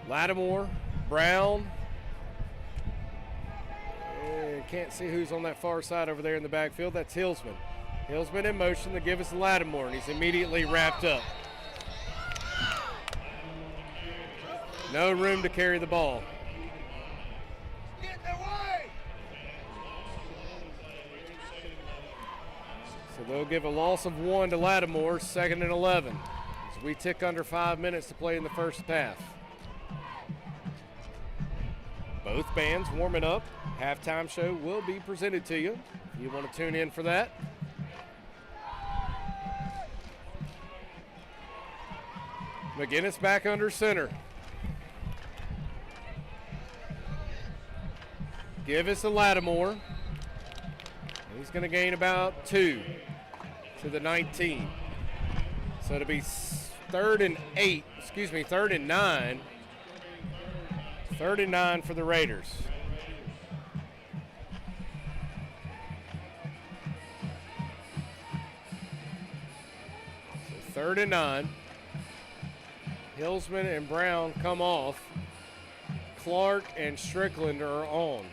Lattimore, Brown. Can't see who's on that far side over there in the backfield. That's Hilsman. Hilsman in motion to give us Lattimore, and he's immediately wrapped up. No room to carry the ball. So they'll give a loss of 1 to Lattimore, 2nd and 11. As we tick under 5 minutes to play in the first half. Both bands warming up. Halftime show will be presented to you if you want to tune in for that. McGinnis back under center. Give us to Lattimore. He's going to gain about 2 to the 19. So it'll be 3rd and 9. 3rd and 9 for the Raiders. So 3rd and 9. Hillsman and Brown come off. Clark and Strickland are on.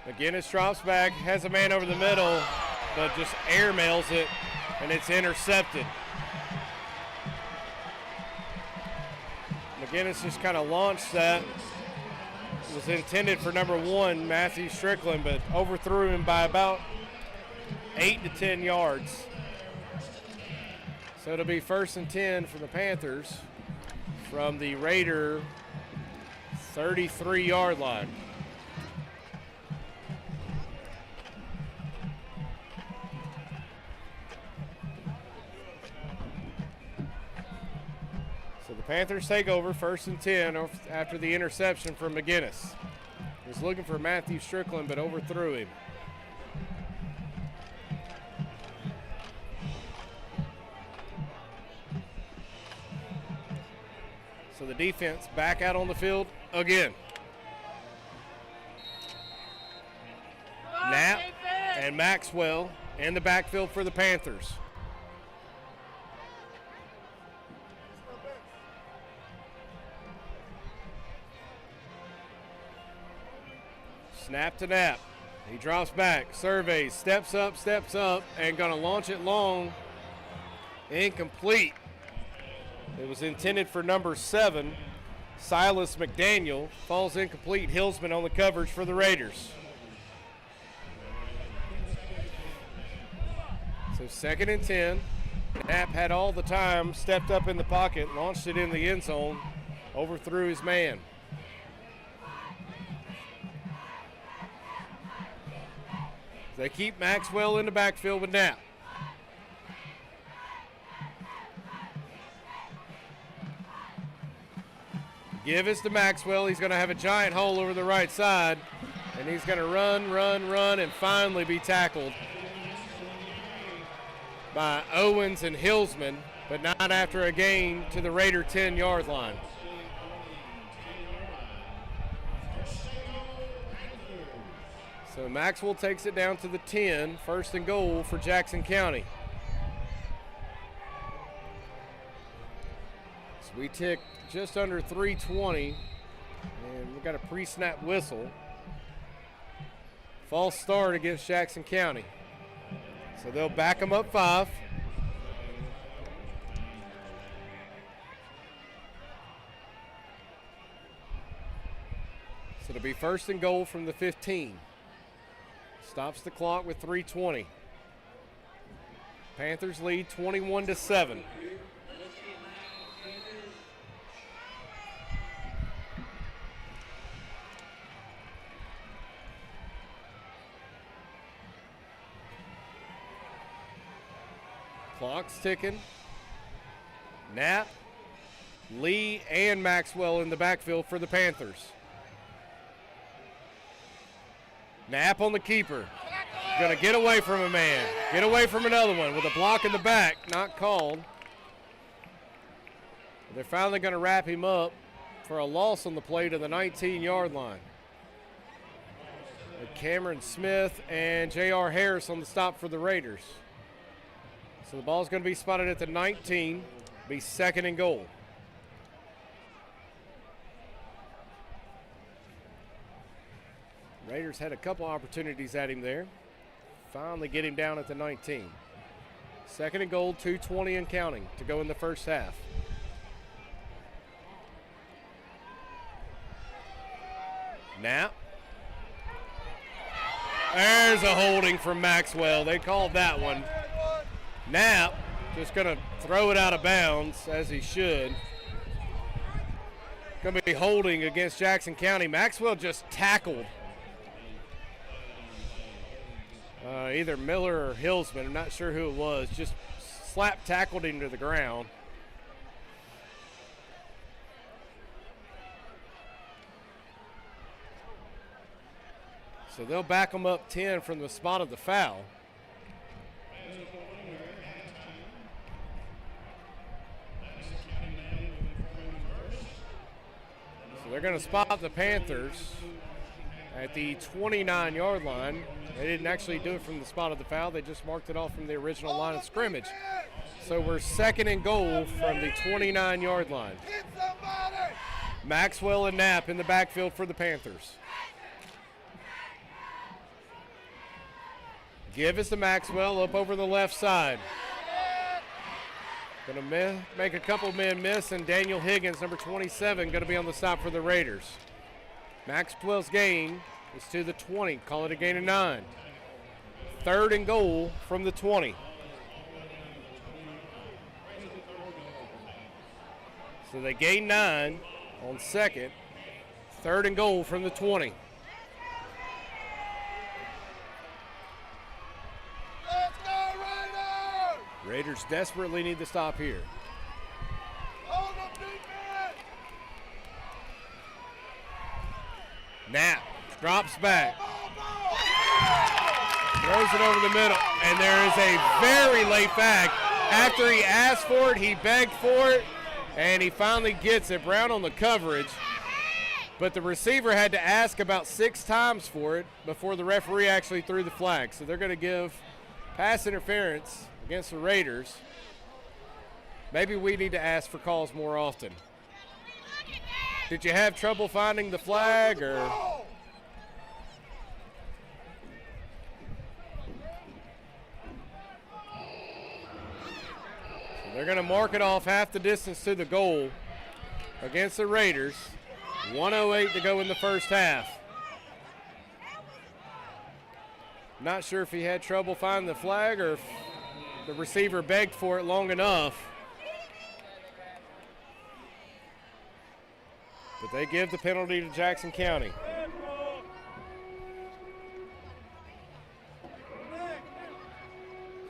McGinnis drops back, has a man over the middle, but just airmails it, and it's intercepted. McGinnis just kind of launched that. It was intended for number 1, Matthew Strickland, but overthrew him by about 8 to 10 yards. So it'll be 1st and 10 for the Panthers from the Raider 33-yard line. So the Panthers take over 1st and 10 after the interception from McGinnis. He was looking for Matthew Strickland, but overthrew him. So the defense back out on the field again. Knapp and Maxwell in the backfield for the Panthers. Snap to Knapp. He drops back, surveys, steps up, and going to launch it long. Incomplete. It was intended for number 7, Silas McDaniel. Falls incomplete. Hillsman on the coverage for the Raiders. So 2nd and 10. Knapp had all the time, stepped up in the pocket, launched it in the end zone, overthrew his man. They keep Maxwell in the backfield with Knapp. Give us to Maxwell. He's going to have a giant hole over the right side, and he's going to run, and finally be tackled by Owens and Hillsman, but not after a gain to the Raider 10-yard line. So Maxwell takes it down to the 10, 1st and goal for Jackson County. So we tick just under 3:20, and we got a pre-snap whistle. False start against Jackson County. So they'll back them up 5. So it'll be 1st and goal from the 15. Stops the clock with 3:20. Panthers lead 21-7. Clock's ticking. Knapp, Lee, and Maxwell in the backfield for the Panthers. Knapp on the keeper. Going to get away from a man. Get away from another one with a block in the back. Not called. They're finally going to wrap him up for a loss on the play to the 19-yard line. Cameron Smith and J.R. Harris on the stop for the Raiders. So the ball's going to be spotted at the 19. Be 2nd and goal. Raiders had a couple opportunities at him there. finally get him down at the 19. Second and goal, 2:20 and counting to go in the first half. Knapp. There's a holding from Maxwell. They called that one. Knapp just going to throw it out of bounds, as he should. Going to be holding against Jackson County. Maxwell just tackled either Miller or Hillsman. I'm not sure who it was. Just slap tackled him to the ground. So they'll back them up 10 from the spot of the foul. So they're going to spot the Panthers at the 29-yard line. They didn't actually do it from the spot of the foul. They just marked it off from the original line of scrimmage. So we're second and goal from the 29-yard line. Maxwell and Knapp in the backfield for the Panthers. Give us to Maxwell up over the left side. Going to make a couple men miss, and Daniel Higgins, number 27, going to be on the stop for the Raiders. Maxwell's gain is to the 20. Call it a gain of 9. Third and goal from the 20. So they gain 9 on second. Third and goal from the 20. Raiders desperately need to stop here. Knapp drops back. Throws it over the middle, and there is a very late flag. After he asked for it, he begged for it, and he finally gets it. Brown on the coverage. But the receiver had to ask about 6 times for it before the referee actually threw the flag. So they're going to give pass interference against the Raiders. Maybe we need to ask for calls more often. Did you have trouble finding the flag, or? So they're going to mark it off half the distance to the goal against the Raiders. 1:08 to go in the first half. Not sure if he had trouble finding the flag or if the receiver begged for it long enough. But they give the penalty to Jackson County. It's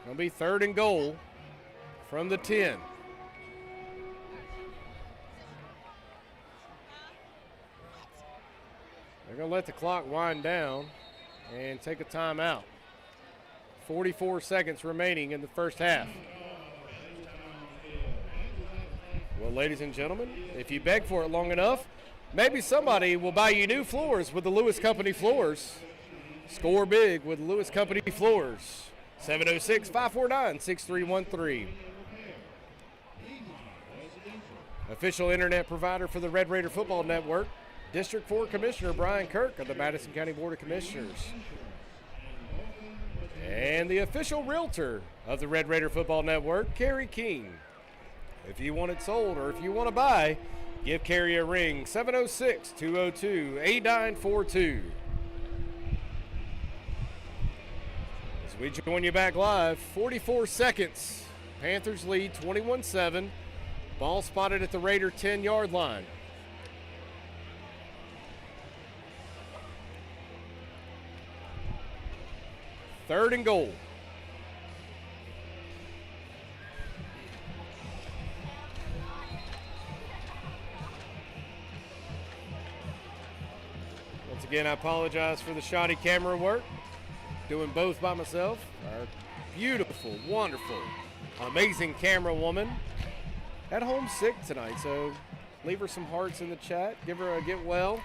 going to be third and goal from the 10. They're going to let the clock wind down and take a timeout. 44 seconds remaining in the first half. Well, ladies and gentlemen, if you beg for it long enough, maybe somebody will buy you new floors with the Lewis Company floors. Score big with Lewis Company floors. 706-549-6313. Official internet provider for the Red Raider Football Network, District 4 Commissioner Brian Kirk of the Madison County Board of Commissioners. And the official realtor of the Red Raider Football Network, Carrie King. If you want it sold or if you want to buy, give Carrie a ring, 706-202-8942. As we join you back live, 44 seconds. Panthers lead 21-7. Ball spotted at the Raider 10-yard line. Third and goal. Once again, I apologize for the shoddy camera work. Doing both by myself. Our beautiful, wonderful, amazing camera woman at home sick tonight, so leave her some hearts in the chat. Give her a get well.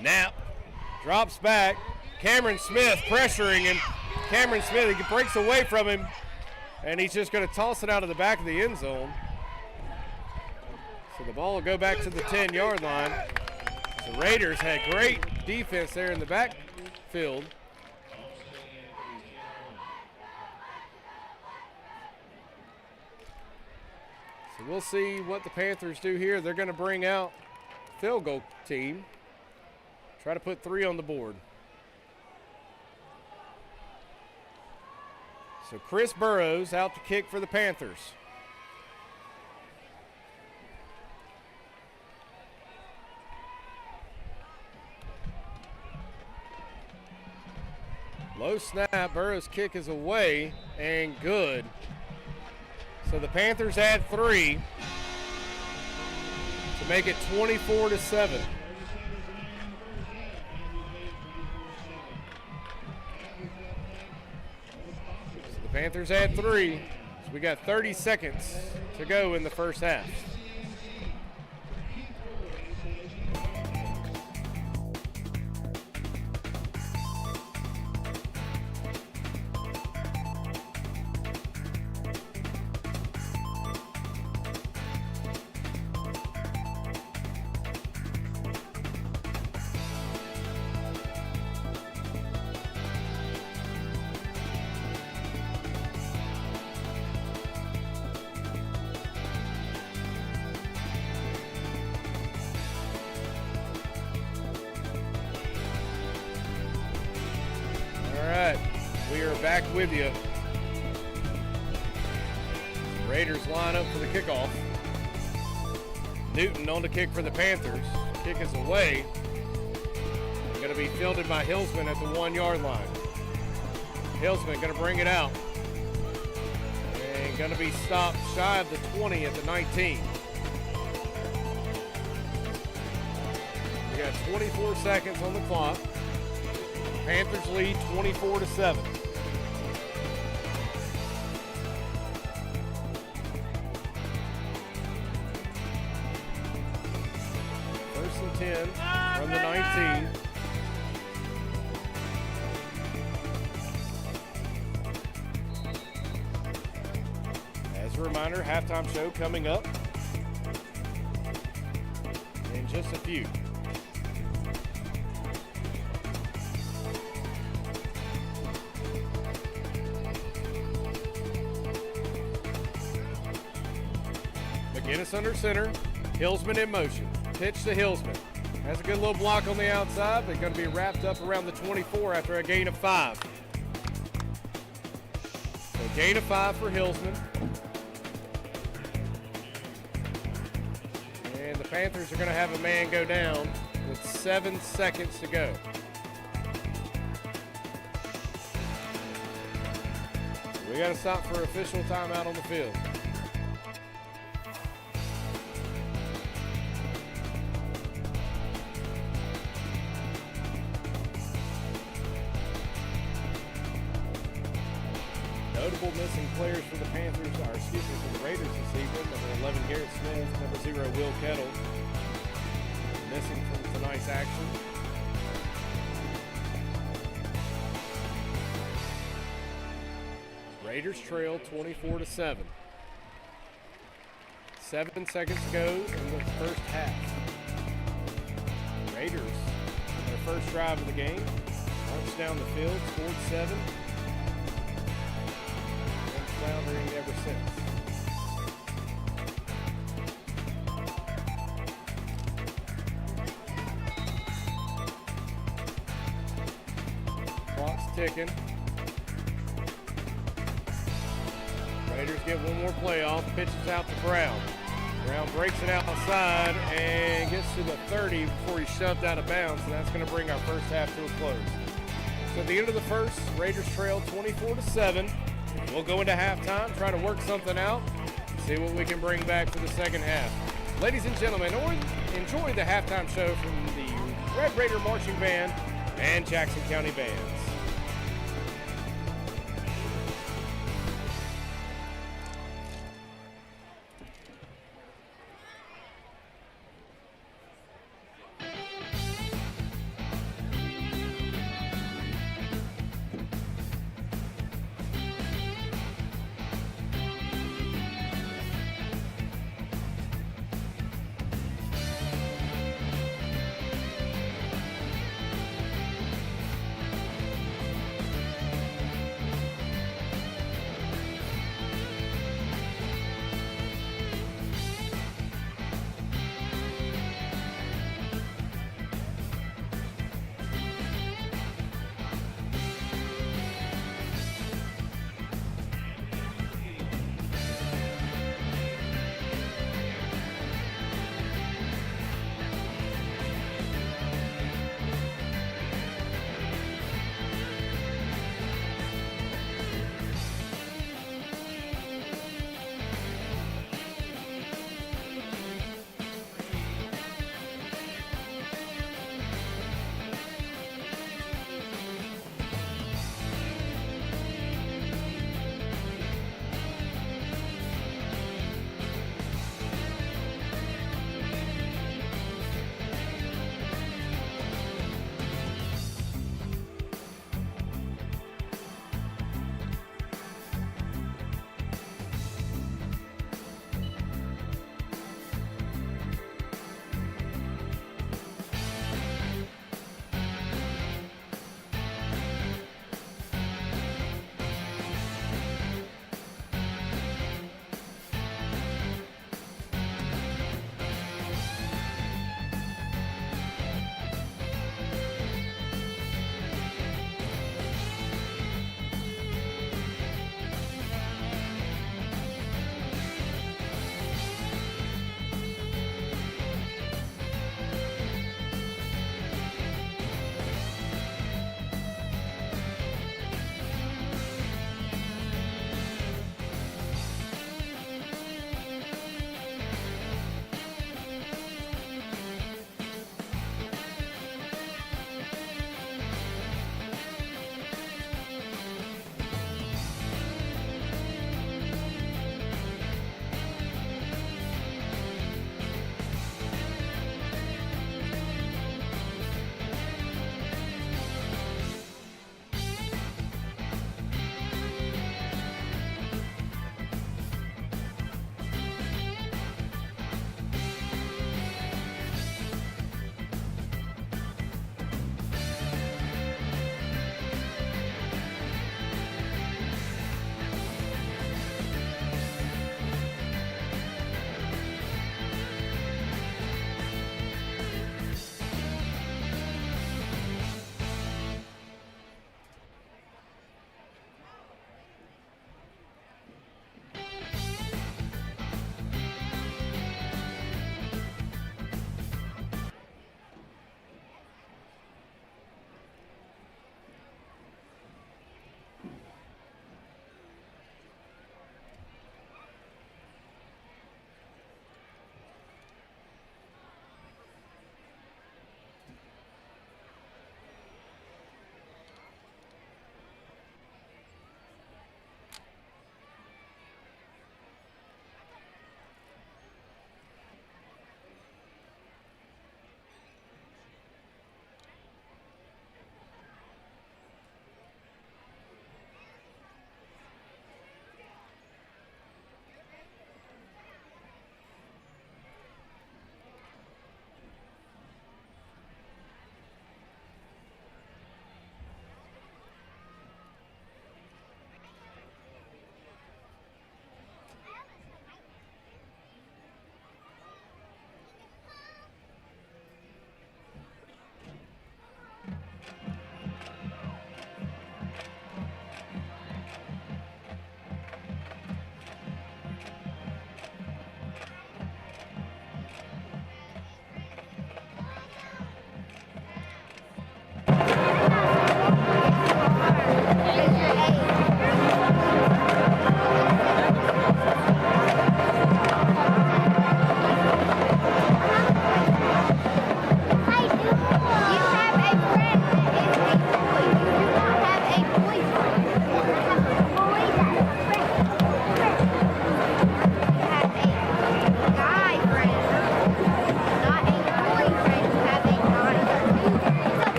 Knapp drops back. Cameron Smith pressuring him. Cameron Smith, he breaks away from him, and he's just going to toss it out of the back of the end zone. So the ball will go back to the 10-yard line. The Raiders had great defense there in the backfield. So we'll see what the Panthers do here. They're going to bring out field goal team. Try to put 3 on the board. So Chris Burrows out to kick for the Panthers. Low snap, Burrows' kick is away and good. So the Panthers add 3 to make it 24-7. So the Panthers add 3. So we got 30 seconds to go in the first half. Back with you. Raiders line up for the kickoff. Newton on the kick for the Panthers. Kick is away. Going to be fielded by Hillsman at the 1-yard line. Hillsman going to bring it out. And going to be stopped shy of the 20 at the 19. We got 24 seconds on the clock. Panthers lead 24-7. From the 19. As a reminder, halftime show coming up in just a few. McGinnis under center, Hillsman in motion. Pitch to Hillsman. Has a good little block on the outside, but going to be wrapped up around the 24 after a gain of 5. So gain of 5 for Hillsman. And the Panthers are going to have a man go down with 7 seconds to go. We got to stop for official timeout on the field. Notable missing players for the Panthers, or excuse me, for the Raiders this evening. Number 11, Garrett Smith. Number 0, Will Kettle. Missing from tonight's action. Raiders trail 24-7. 7 seconds to go in the first half. Raiders, on their first drive of the game, marched down the field, scored 7. Floundering ever since. Clock's ticking. Raiders get one more play off. Pitches out to Brown. Brown breaks it outside and gets to the 30 before he's shoved out of bounds, and that's going to bring our first half to a close. So at the end of the first, Raiders trail 24-7. We'll go into halftime, try to work something out, see what we can bring back for the second half. Ladies and gentlemen, enjoy the halftime show from the Red Raider Marching Band and Jackson County Bands.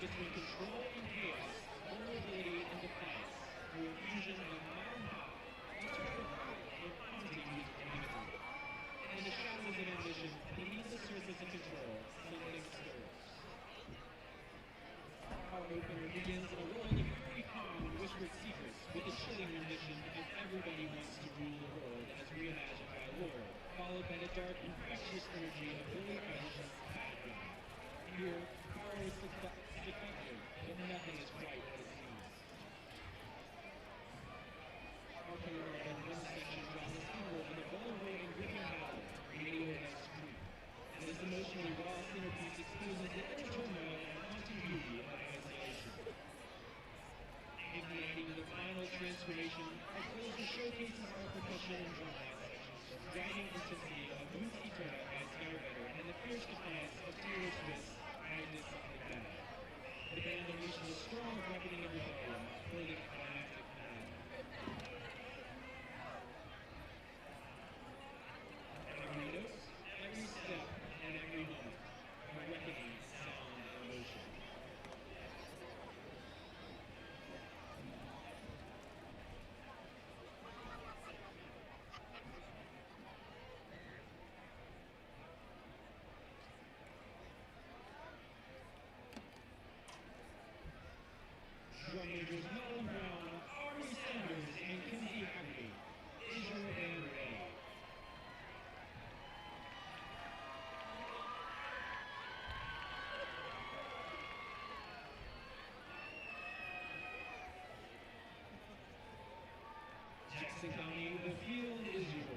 between control and chaos, vulnerability and defiance, through a fusion of modern pop, alternative rock, and haunting music imagery. In the shadows of ambition, beneath the surface of control, something stirs. Our opener begins in a world of eerie calm and whispered secrets, with a chilling rendition of Everybody Wants to Rule the World as reimagined by Lord, followed by the dark, infectious energy of Billy Eilish's Bad Guy. Here, power is seductive, but nothing is quite what it seems. Our panorama in one section draws us inward in a vulnerable and gripping battle, radio against truth. And this emotionally raw centerpiece exposes the inner turmoil and haunting beauty of isolation. Igniting the final transformation, our closer showcases our percussion and drum line sections, driving intensity of Youth Eterna by Skyrider and the fierce defiance of Taylor Swift's I Did Something Bad. The band unleashes a strong reckoning of rebellion, holding a climactic note. Every note, every step, and every moment, a reckoning, sound, and emotion. Drum majors Melvin Brown, Ari Sanders, and Kinsey Haggerty. Is your band ready? Jackson County, the field is yours.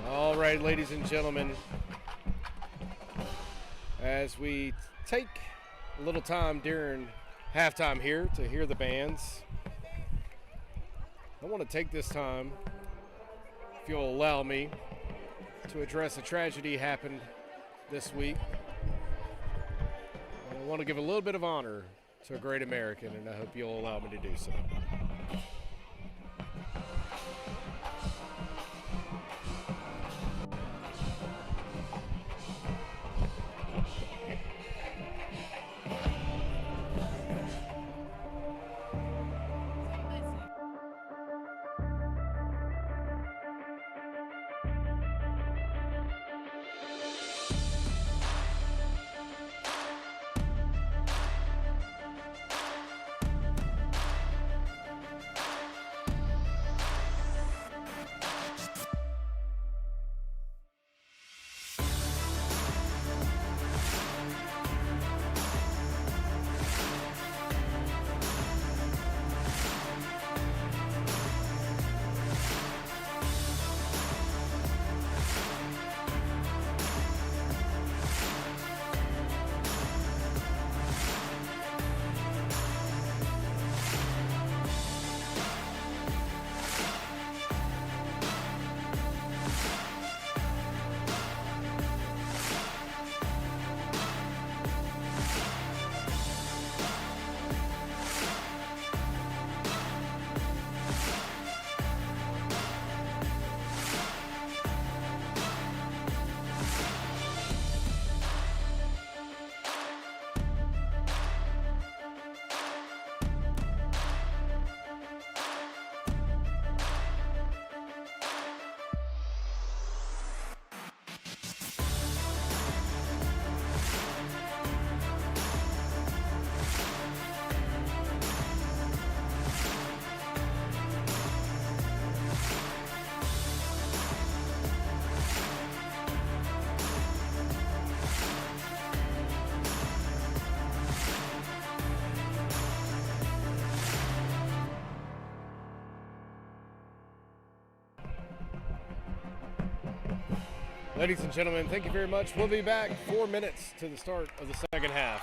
All right, ladies and gentlemen, as we take a little time during halftime here to hear the bands. I want to take this time, if you'll allow me, to address a tragedy happened this week. And I want to give a little bit of honor to a great American, and I hope you'll allow me to do so. Ladies and gentlemen, thank you very much. We'll be back 4 minutes to the start of the second half.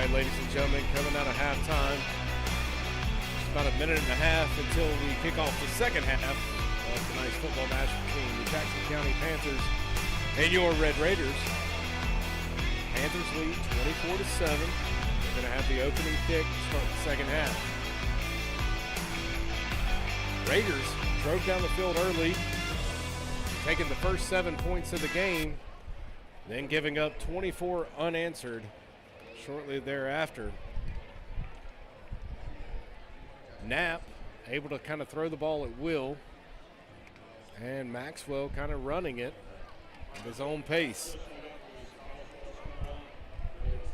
right, ladies and gentlemen, coming out of halftime. It's about a minute and a half until we kick off the second half of tonight's football match between the Jackson County Panthers and your Red Raiders. Panthers lead 24-7. They're going to have the opening kick to start the second half. Raiders drove down the field early, taking the first 7 points of the game, then giving up 24 unanswered shortly thereafter. Knapp able to kind of throw the ball at will, and Maxwell kind of running it at his own pace.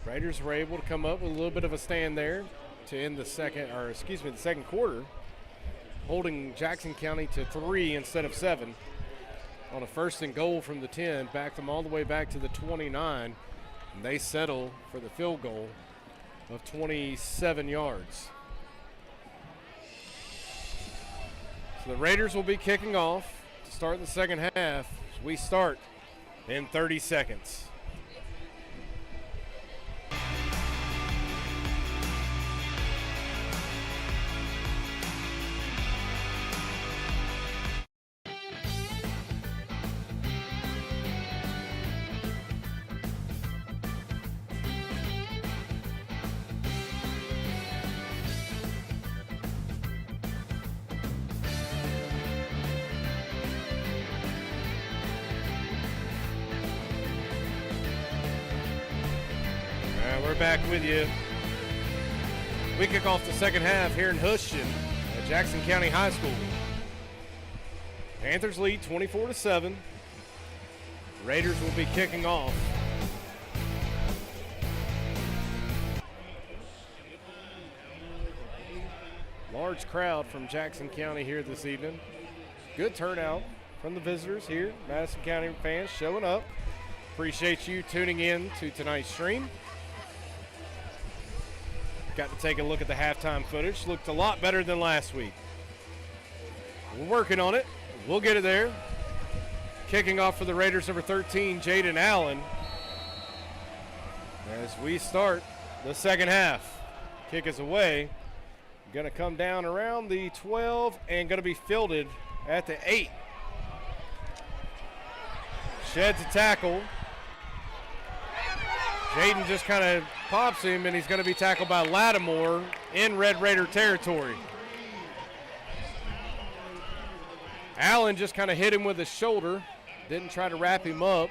Raiders were able to come up with a little bit of a stand there to end the second quarter, holding Jackson County to 3 instead of 7 on a 1st and goal from the 10, backed them all the way back to the 29, and they settle for the field goal of 27 yards. So the Raiders will be kicking off to start the second half as we start in 30 seconds. We're back with you. We kick off the second half here in Houston at Jackson County High School. Panthers lead 24-7. Raiders will be kicking off. Large crowd from Jackson County here this evening. Good turnout from the visitors here. Madison County fans showing up. Appreciate you tuning in to tonight's stream. Got to take a look at the halftime footage. Looked a lot better than last week. We're working on it. We'll get it there. Kicking off for the Raiders, number 13, Jaden Allen. As we start the second half. Kick is away. Going to come down around the 12 and going to be fielded at the 8. Sheds a tackle. Jaden just kind of pops him, and he's going to be tackled by Lattimore in Red Raider territory. Allen just kind of hit him with his shoulder, didn't try to wrap him up.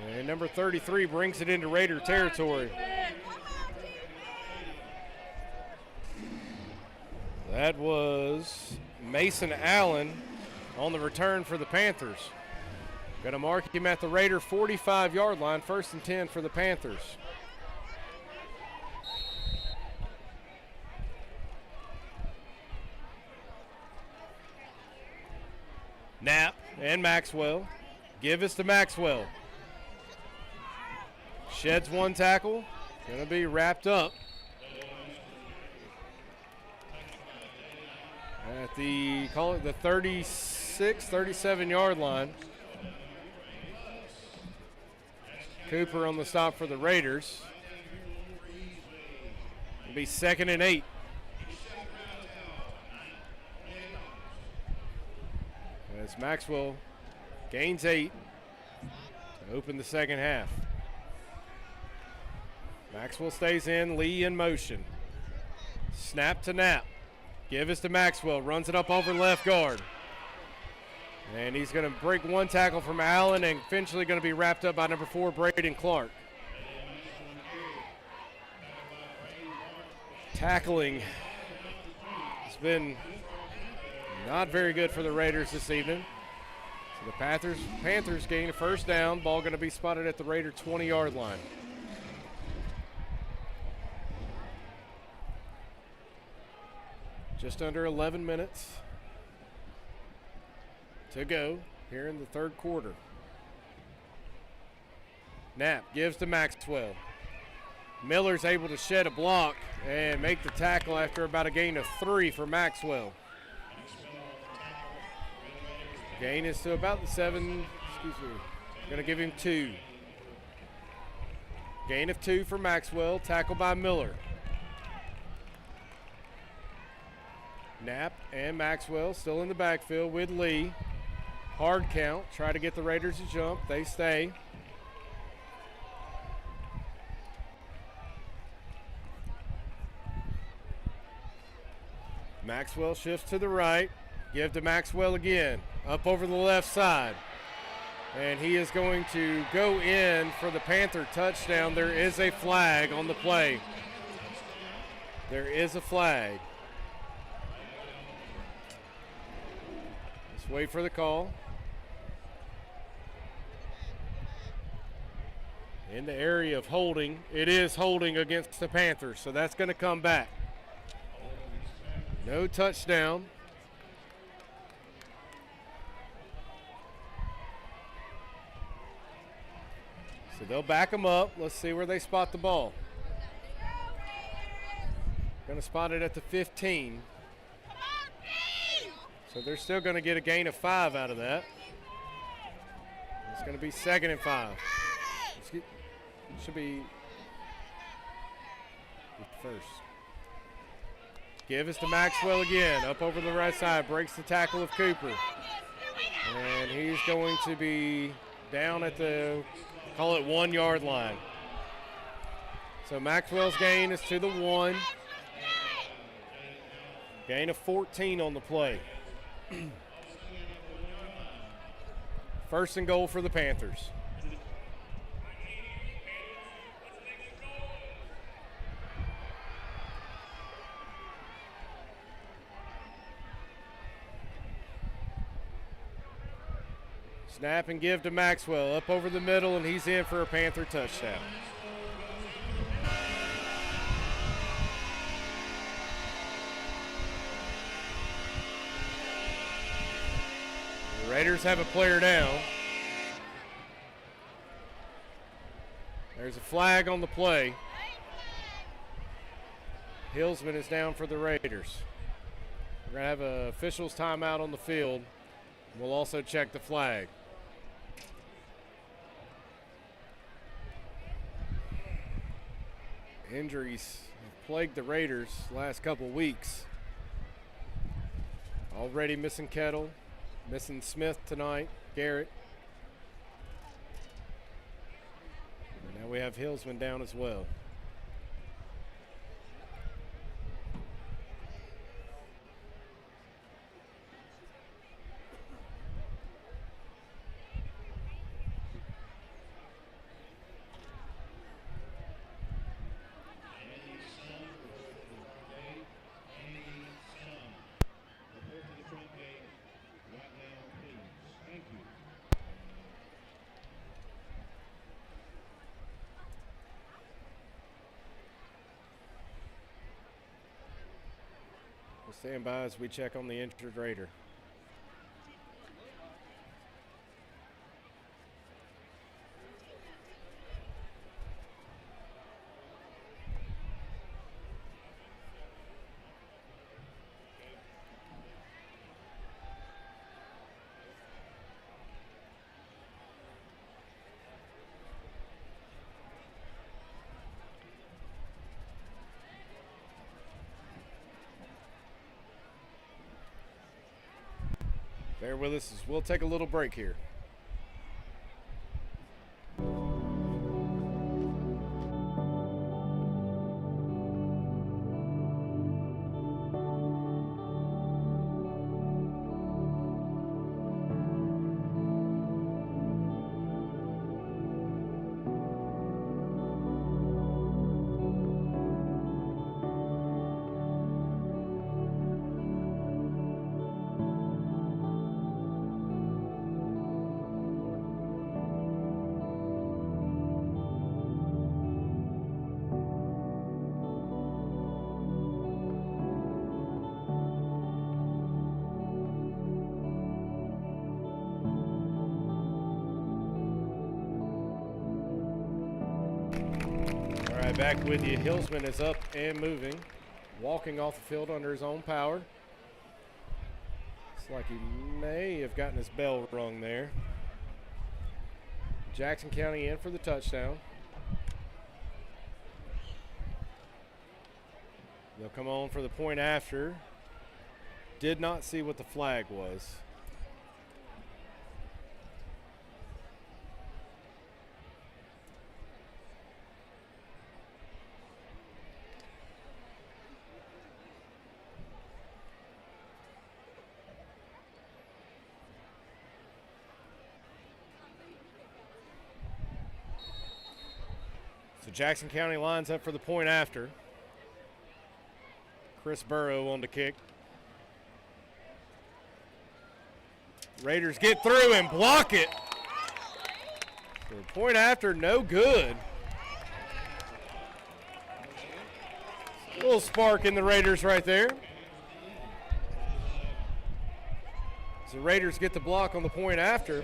And number 33 brings it into Raider territory. That was Mason Allen on the return for the Panthers. Going to mark him at the Raider 45-yard line, 1st and 10 for the Panthers. Knapp and Maxwell. Give us to Maxwell. Sheds one tackle. Going to be wrapped up at the, call it the 36, 37-yard line. Cooper on the stop for the Raiders. It'll be 2nd and 8. As Maxwell gains 8 to open the second half. Maxwell stays in, Lee in motion. Snap to Knapp. Give us to Maxwell, runs it up over left guard. And he's going to break one tackle from Allen and eventually going to be wrapped up by number 4, Braden Clark. Tackling has been not very good for the Raiders this evening. So the Panthers gain a first down. Ball going to be spotted at the Raider 20-yard line. Just under 11 minutes to go here in the third quarter. Knapp gives to Maxwell. Miller's able to shed a block and make the tackle after about a gain of 3 for Maxwell. Gain is to about the 7, going to give him 2. Gain of 2 for Maxwell, tackled by Miller. Knapp and Maxwell still in the backfield with Lee. Hard count, try to get the Raiders to jump. They stay. Maxwell shifts to the right. Give to Maxwell again. Up over the left side. And he is going to go in for the Panther touchdown. There is a flag on the play. There is a flag. Let's wait for the call. In the area of holding, it is holding against the Panthers, so that's going to come back. No touchdown. So they'll back them up. Let's see where they spot the ball. Going to spot it at the 15. So they're still going to get a gain of 5 out of that. It's going to be 2nd and 5. It should be first. Give us to Maxwell again. Up over the right side. Breaks the tackle of Cooper. And he's going to be down at the, call it 1 yard line. So Maxwell's gain is to the 1. Gain of 14 on the play. 1st and goal for the Panthers. Snap and give to Maxwell. Up over the middle, and he's in for a Panther touchdown. The Raiders have a player down. There's a flag on the play. Hillsman is down for the Raiders. We're going to have an officials timeout on the field. We'll also check the flag. Injuries have plagued the Raiders the last couple weeks. Already missing Kettle, missing Smith tonight, Garrett. And now we have Hillsman down as well. Stand by as we check on the injured Raider. Bear with us as we'll take a little break here. Back with you. Hillsman is up and moving, walking off the field under his own power. Looks like he may have gotten his bell rung there. Jackson County in for the touchdown. They'll come on for the point after. Did not see what the flag was. So Jackson County lines up for the point after. Chris Burrow on the kick. Raiders get through and block it. So the point after, no good. A little spark in the Raiders right there. So the Raiders get the block on the point after.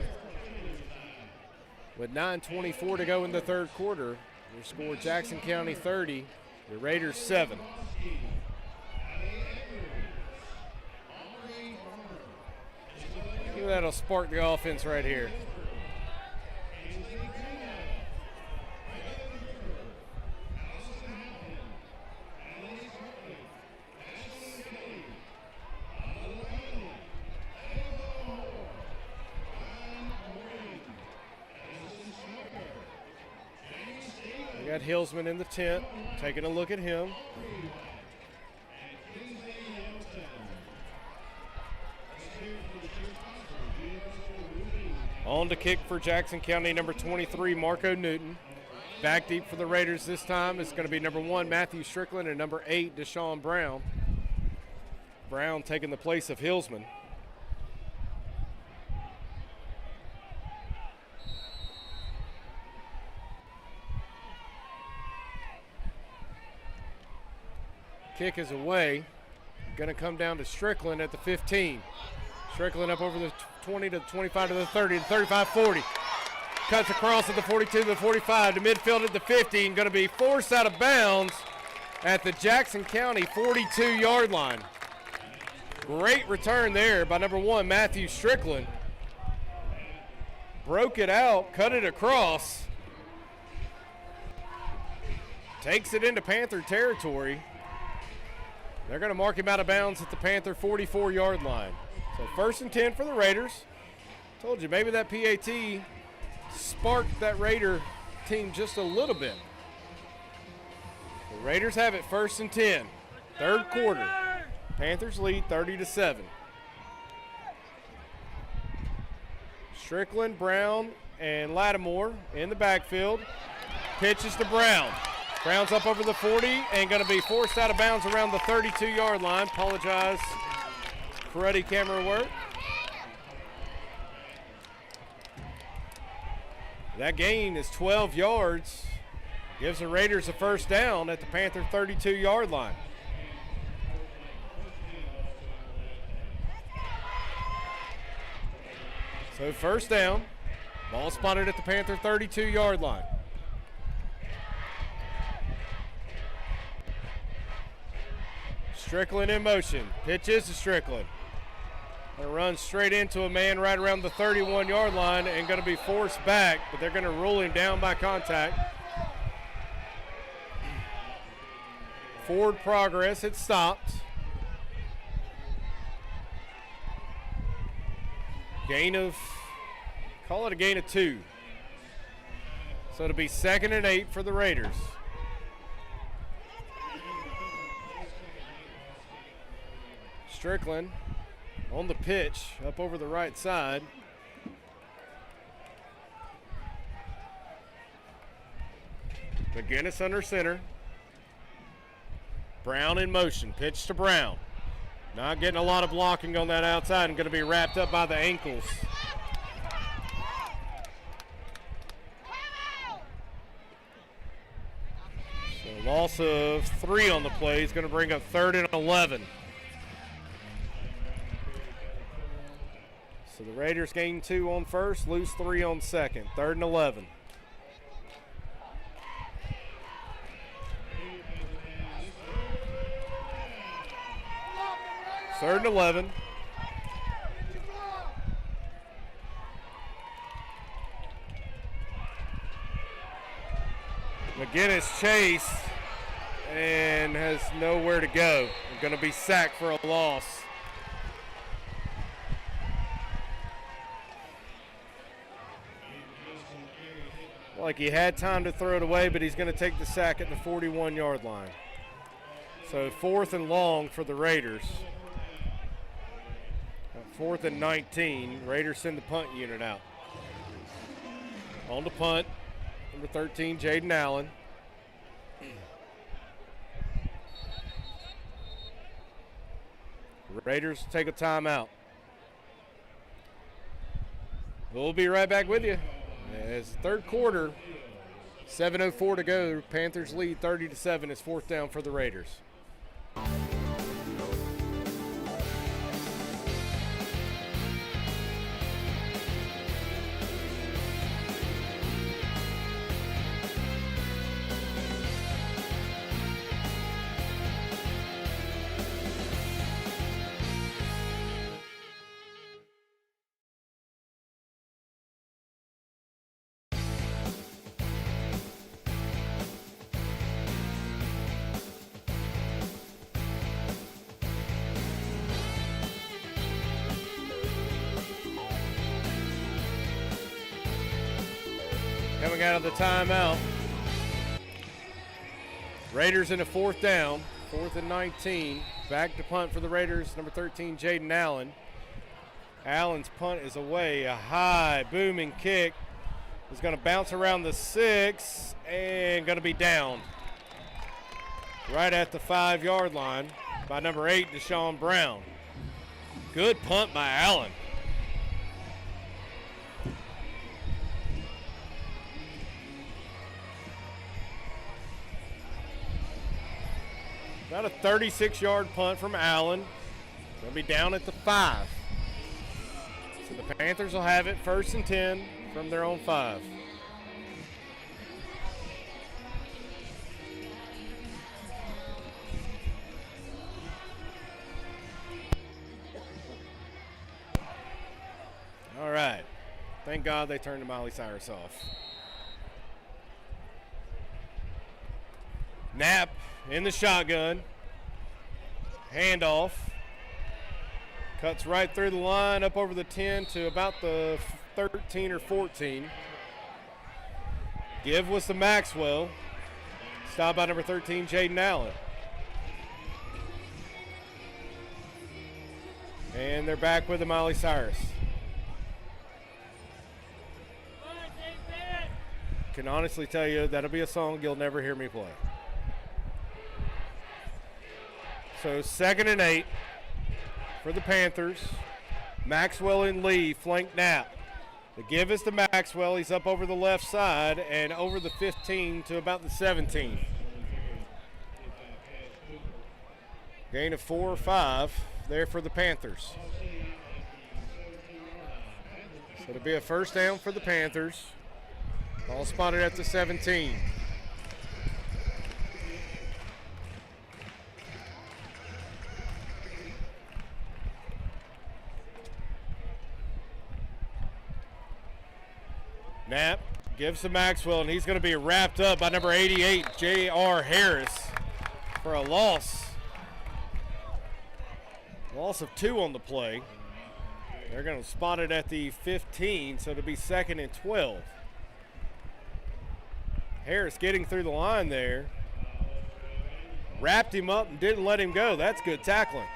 With 9:24 to go in the third quarter, they score Jackson County 30, the Raiders 7. That'll spark the offense right here. We got Hillsman in the tent, taking a look at him. On to kick for Jackson County, number 23, Marco Newton. Back deep for the Raiders this time is going to be number 1, Matthew Strickland, and number 8, Deshaun Brown. Brown taking the place of Hillsman. Kick is away. Going to come down to Strickland at the 15. Strickland up over the 20 to the 25 to the 30 to 35, 40. Cuts across at the 42 to the 45 to midfield at the 50 and going to be forced out of bounds at the Jackson County 42-yard line. Great return there by number 1, Matthew Strickland. Broke it out, cut it across. Takes it into Panther territory. They're going to mark him out of bounds at the Panther 44-yard line. So 1st and 10 for the Raiders. Told you, maybe that PAT sparked that Raider team just a little bit. The Raiders have it 1st and 10. Third quarter. Panthers lead 30-7. Strickland, Brown, and Lattimore in the backfield. Pitches to Brown. Brown's up over the 40 and going to be forced out of bounds around the 32-yard line. Apologize. Cruddy camera work. That gain is 12 yards. Gives the Raiders a first down at the Panther 32-yard line. So first down. Ball spotted at the Panther 32-yard line. Strickland in motion. Pitches to Strickland. Going to run straight into a man right around the 31-yard line and going to be forced back, but they're going to rule him down by contact. Forward progress, it stopped. Gain of, call it a gain of 2. So it'll be 2nd and 8 for the Raiders. Strickland on the pitch, up over the right side. McGinnis under center. Brown in motion, pitch to Brown. Not getting a lot of blocking on that outside and going to be wrapped up by the ankles. So loss of 3 on the play is going to bring up 3rd and 11. So the Raiders gain 2 on first, lose 3 on second. 3rd and 11. Third and 11. McGinnis chase and has nowhere to go. Going to be sacked for a loss. Like he had time to throw it away, but he's going to take the sack at the 41-yard line. So 4th and long for the Raiders. 4th and 19. Raiders send the punt unit out. On the punt, number 13, Jaden Allen. Raiders take a timeout. We'll be right back with you. As third quarter, 7:04 to go. Panthers lead 30-7. It's 4th down for the Raiders. Coming out of the timeout. Raiders in a 4th down, 4th and 19. Back to punt for the Raiders, number 13, Jaden Allen. Allen's punt is away. A high, booming kick is going to bounce around the 6 and going to be down right at the 5-yard line by number 8, Deshaun Brown. Good punt by Allen. About a 36-yard punt from Allen. Going to be down at the 5. So the Panthers will have it 1st and 10 from their own 5. All right. Thank God they turned Miley Cyrus off. Knapp in the shotgun. Handoff. Cuts right through the line, up over the 10 to about the 13 or 14. Give was to Maxwell. Stopped by number 13, Jaden Allen. And they're back with the Miley Cyrus. Can honestly tell you that'll be a song you'll never hear me play. So 2nd and 8 for the Panthers. Maxwell and Lee flank Knapp. The give is to Maxwell. He's up over the left side and over the 15 to about the 17. Gain of 4 or 5 there for the Panthers. So it'll be a 1st down for the Panthers. Ball spotted at the 17. Knapp gives to Maxwell, and he's going to be wrapped up by number 88, J.R. Harris, for a loss. Loss of 2 on the play. They're going to spot it at the 15, so it'll be 2nd and 12. Harris getting through the line there. Wrapped him up and didn't let him go. That's good tackling.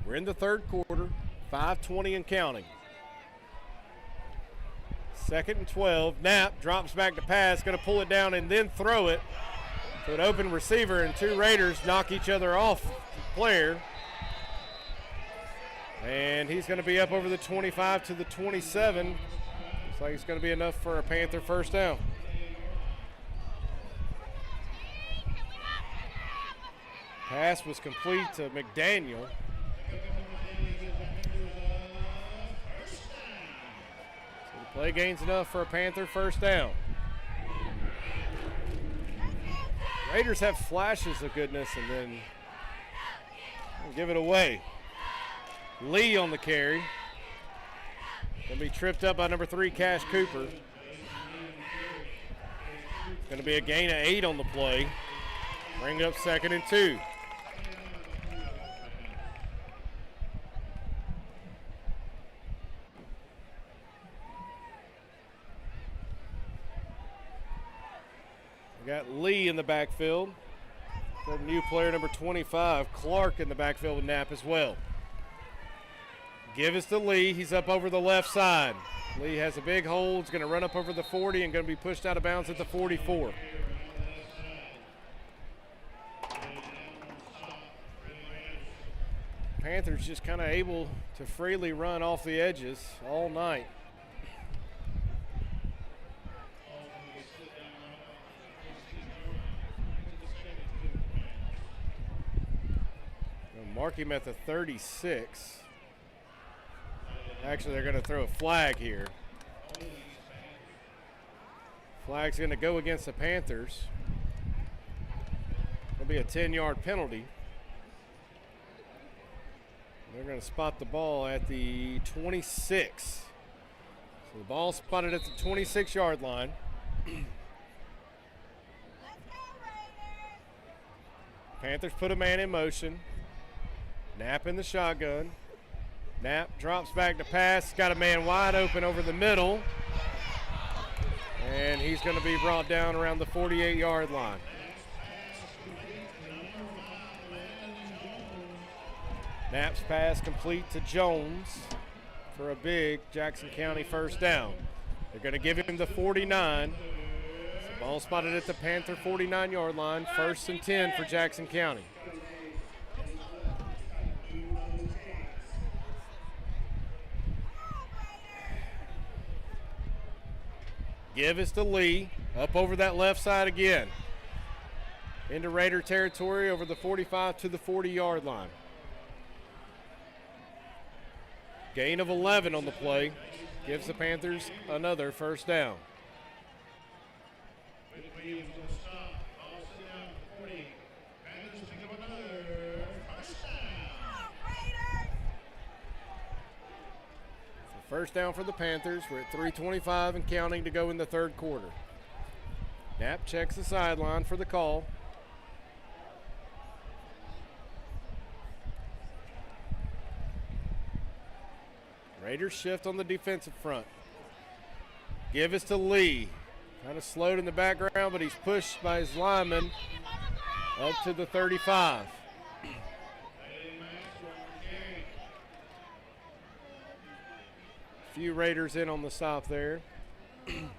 We're in the 3rd quarter, 5:20 and counting. 2nd and 12. Knapp drops back to pass, going to pull it down and then throw it to an open receiver, and 2 Raiders knock each other off the player. And he's going to be up over the 25 to the 27. Looks like it's going to be enough for a Panther 1st down. Pass was complete to McDaniel. So the play gain's enough for a Panther 1st down. Raiders have flashes of goodness and then give it away. Lee on the carry. Going to be tripped up by number 3, Cash Cooper. Going to be a gain of 8 on the play. Bring up 2nd and 2. We got Lee in the backfield. Got a new player, number 25, Clark, in the backfield with Knapp as well. Give us to Lee. He's up over the left side. Lee has a big hole. He's going to run up over the 40 and going to be pushed out of bounds at the 44. Panthers just kind of able to freely run off the edges all night. Mark him at the 36. Actually, they're going to throw a flag here. Flag's going to go against the Panthers. It'll be a 10-yard penalty. They're going to spot the ball at the 26. So the ball spotted at the 26-yard line. Panthers put a man in motion. Knapp in the shotgun. Knapp drops back to pass. Got a man wide open over the middle. And he's going to be brought down around the 48-yard line. Knapp's pass complete to Jones for a big Jackson County first down. They're going to give him the 49. So ball spotted at the Panther 49-yard line. 1st and 10 for Jackson County. Give us to Lee, up over that left side again. Into Raider territory over the 45 to the 40-yard line. Gain of 11 on the play. Gives the Panthers another first down. First down for the Panthers. We're at 3:25 and counting to go in the third quarter. Knapp checks the sideline for the call. Raiders shift on the defensive front. Give us to Lee. Kind of slowed in the background, but he's pushed by his lineman up to the 35. Few Raiders in on the stop there. And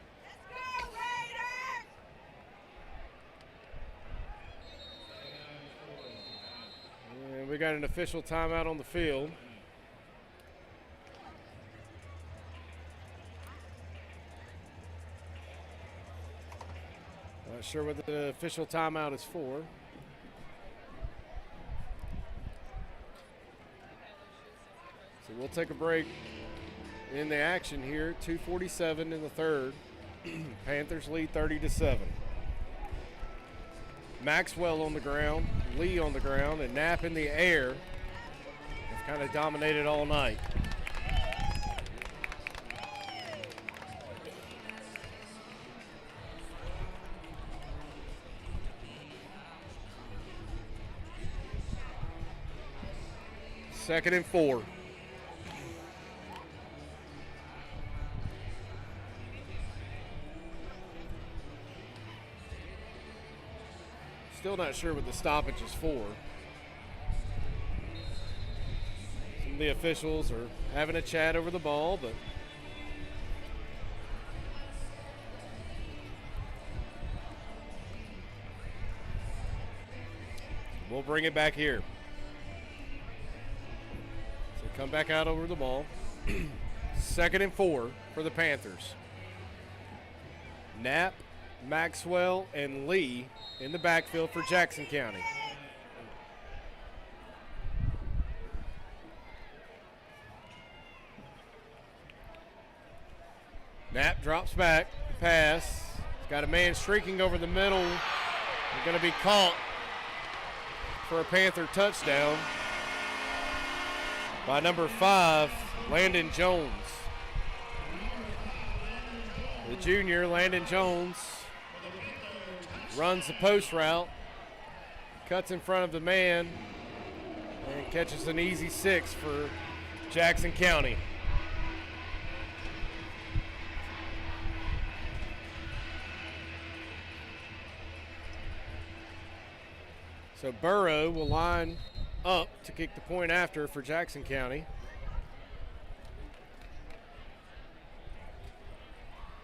we got an official timeout on the field. Not sure what the official timeout is for. So we'll take a break in the action here. 2:47 in the third. Panthers lead 30-7. Maxwell on the ground, Lee on the ground, and Knapp in the air. Have kind of dominated all night. Second and 4. Still not sure what the stoppage is for. Some of the officials are having a chat over the ball, but we'll bring it back here. So come back out over the ball. Second and 4 for the Panthers. Knapp, Maxwell, and Lee in the backfield for Jackson County. Knapp drops back, pass. He's got a man streaking over the middle. He's going to be caught for a Panther touchdown by number 5, Landon Jones. The junior, Landon Jones, runs the post route, cuts in front of the man, and catches an easy 6 for Jackson County. So Burrow will line up to kick the point after for Jackson County.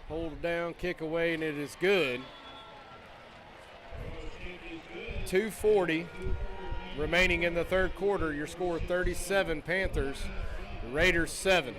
Hold it down, kick away, and it is good. 2:40 remaining in the third quarter. Your score 37 Panthers, Raiders 7.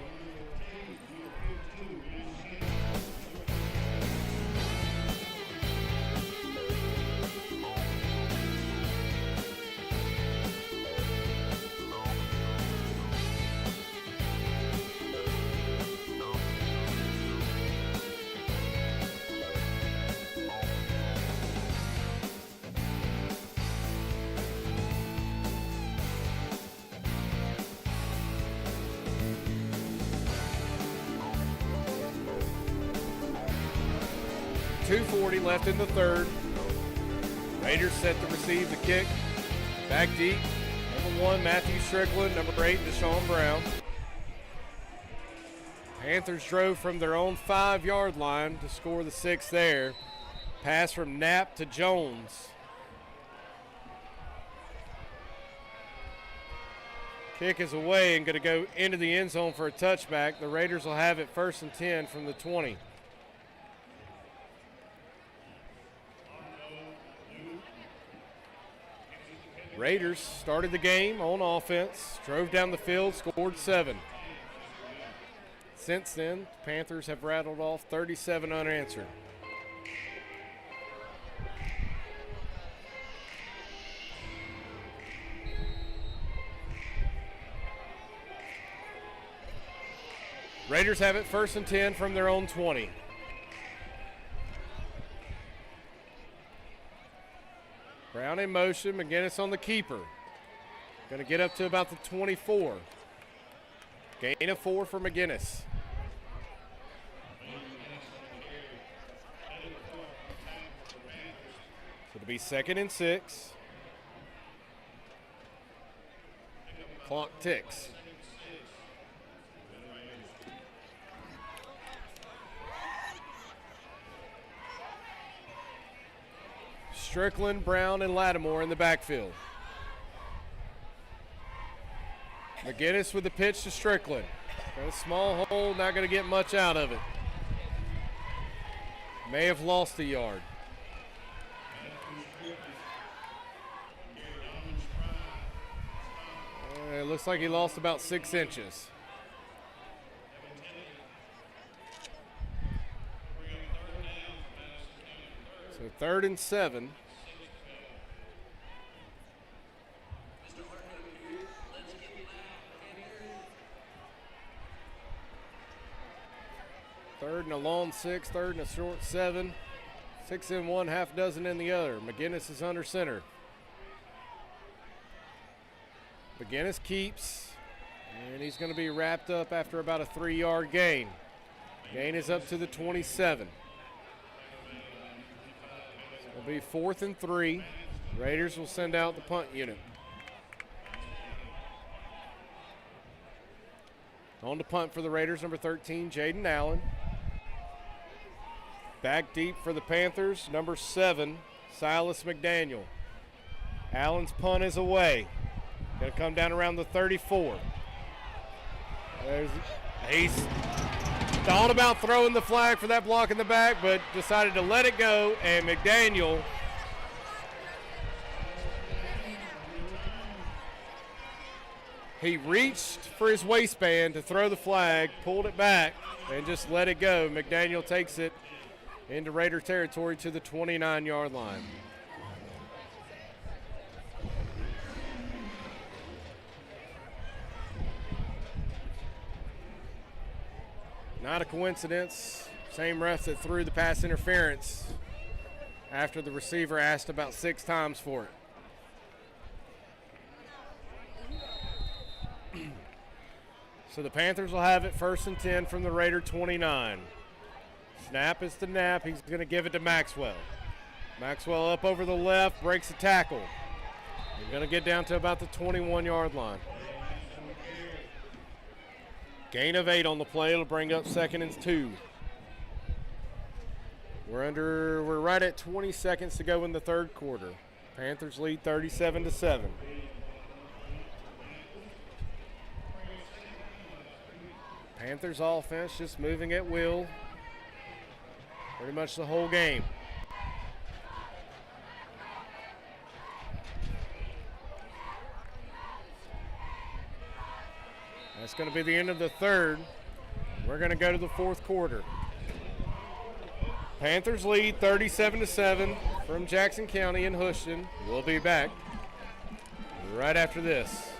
.240 left in the third. Raiders set to receive the kick. Back deep. Number 1, Matthew Strickland. Number 8, Deshaun Brown. Panthers drove from their own 5-yard line to score the 6 there. Pass from Knapp to Jones. Kick is away and going to go into the end zone for a touchback. The Raiders will have it 1st and 10 from the 20. Raiders started the game on offense, drove down the field, scored 7. Since then, the Panthers have rattled off 37 unanswered. Raiders have it 1st and 10 from their own 20. Brown in motion, McGinnis on the keeper. Going to get up to about the 24. Gain of 4 for McGinnis. So it'll be 2nd and 6. Clock ticks. Strickland, Brown, and Lattimore in the backfield. McGinnis with the pitch to Strickland. Got a small hole, not going to get much out of it. May have lost a yard. It looks like he lost about 6 inches. So 3rd and 7. Third and a long 6, 3rd and a short 7. 6 in one, half dozen in the other. McGinnis is under center. McGinnis keeps, and he's going to be wrapped up after about a 3-yard gain. Gain is up to the 27. It'll be 4th and 3. Raiders will send out the punt unit. On to punt for the Raiders, number 13, Jaden Allen. Back deep for the Panthers, number 7, Silas McDaniel. Allen's punt is away. Going to come down around the 34. He's thought about throwing the flag for that block in the back, but decided to let it go, and McDaniel he reached for his waistband to throw the flag, pulled it back, and just let it go. McDaniel takes it into Raider territory to the 29-yard line. Not a coincidence. Same ref that threw the pass interference after the receiver asked about 6 times for it. So the Panthers will have it 1st and 10 from the Raider 29. Snap is to Knapp. He's going to give it to Maxwell. Maxwell up over the left, breaks a tackle. We're going to get down to about the 21-yard line. Gain of 8 on the play. It'll bring up 2nd and 2. We're right at 20 seconds to go in the third quarter. Panthers lead 37-7. Panthers offense just moving at will pretty much the whole game. That's going to be the end of the third. We're going to go to the fourth quarter. Panthers lead 37-7 from Jackson County and Houston. We'll be back right after this.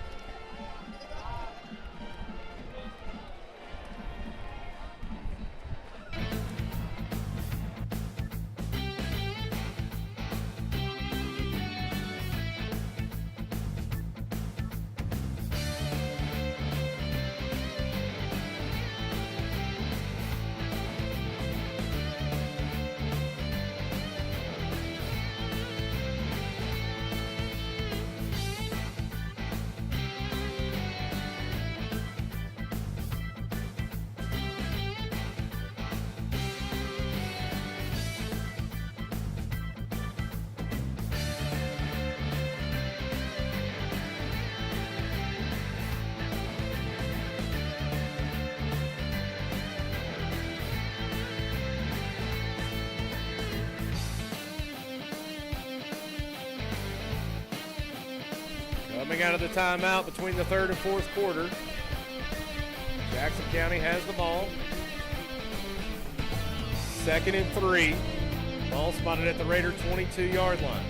Coming out of the timeout between the third and fourth quarter, Jackson County has the ball. 2nd and 3. Ball spotted at the Raider 22-yard line.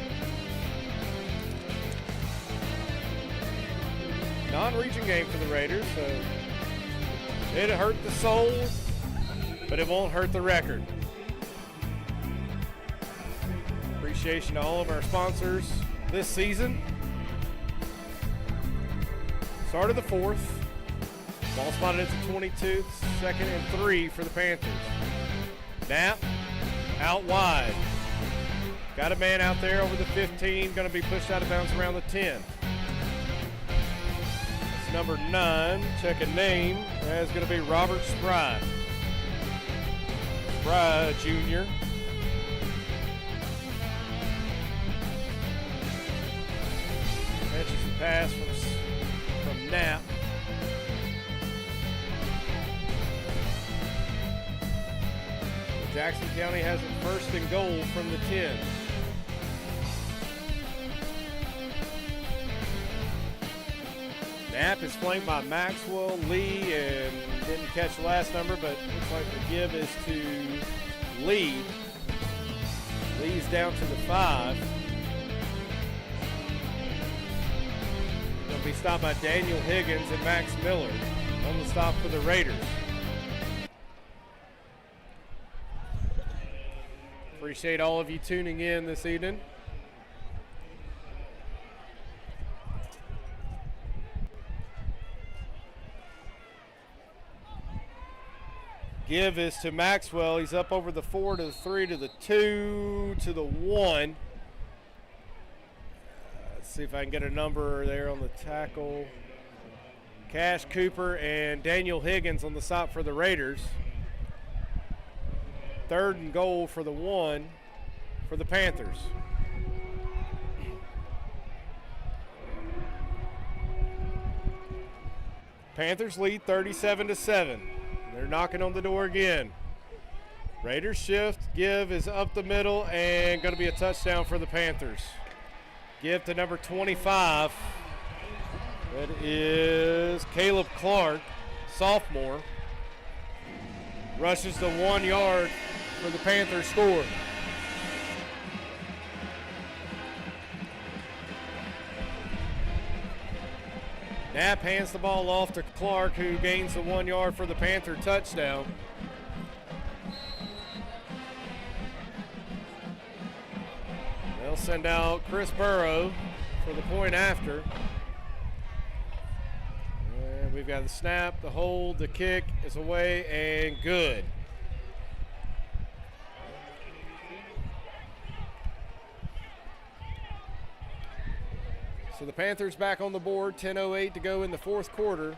Non-region game for the Raiders, so it'll hurt the soul, but it won't hurt the record. Appreciation to all of our sponsors this season. Start of the fourth. Ball spotted at the 22, 2nd and 3 for the Panthers. Knapp out wide. Got a man out there over the 15, going to be pushed out of bounds around the 10. That's number 9. Check a name. That's going to be Robert Spry. Spry Jr. Catches the pass from Knapp. Jackson County has it 1st and goal from the 10. Knapp is flanked by Maxwell, Lee, and didn't catch the last number, but looks like the give is to Lee. Lee's down to the 5. Be stopped by Daniel Higgins and Max Miller on the stop for the Raiders. Appreciate all of you tuning in this evening. Give is to Maxwell. He's up over the 4 to the 3 to the 2 to the 1. See if I can get a number there on the tackle. Cash Cooper and Daniel Higgins on the stop for the Raiders. 3rd and goal for the 1 for the Panthers. Panthers lead 37-7. They're knocking on the door again. Raiders shift. Give is up the middle and going to be a touchdown for the Panthers. Give to number 25. That is Caleb Clark, sophomore. Rushes the 1 yard for the Panthers score. Knapp hands the ball off to Clark, who gains the 1 yard for the Panther touchdown. They'll send out Chris Burrow for the point after. And we've got the snap, the hold, the kick is away, and good. So the Panthers back on the board, 10:08 to go in the fourth quarter.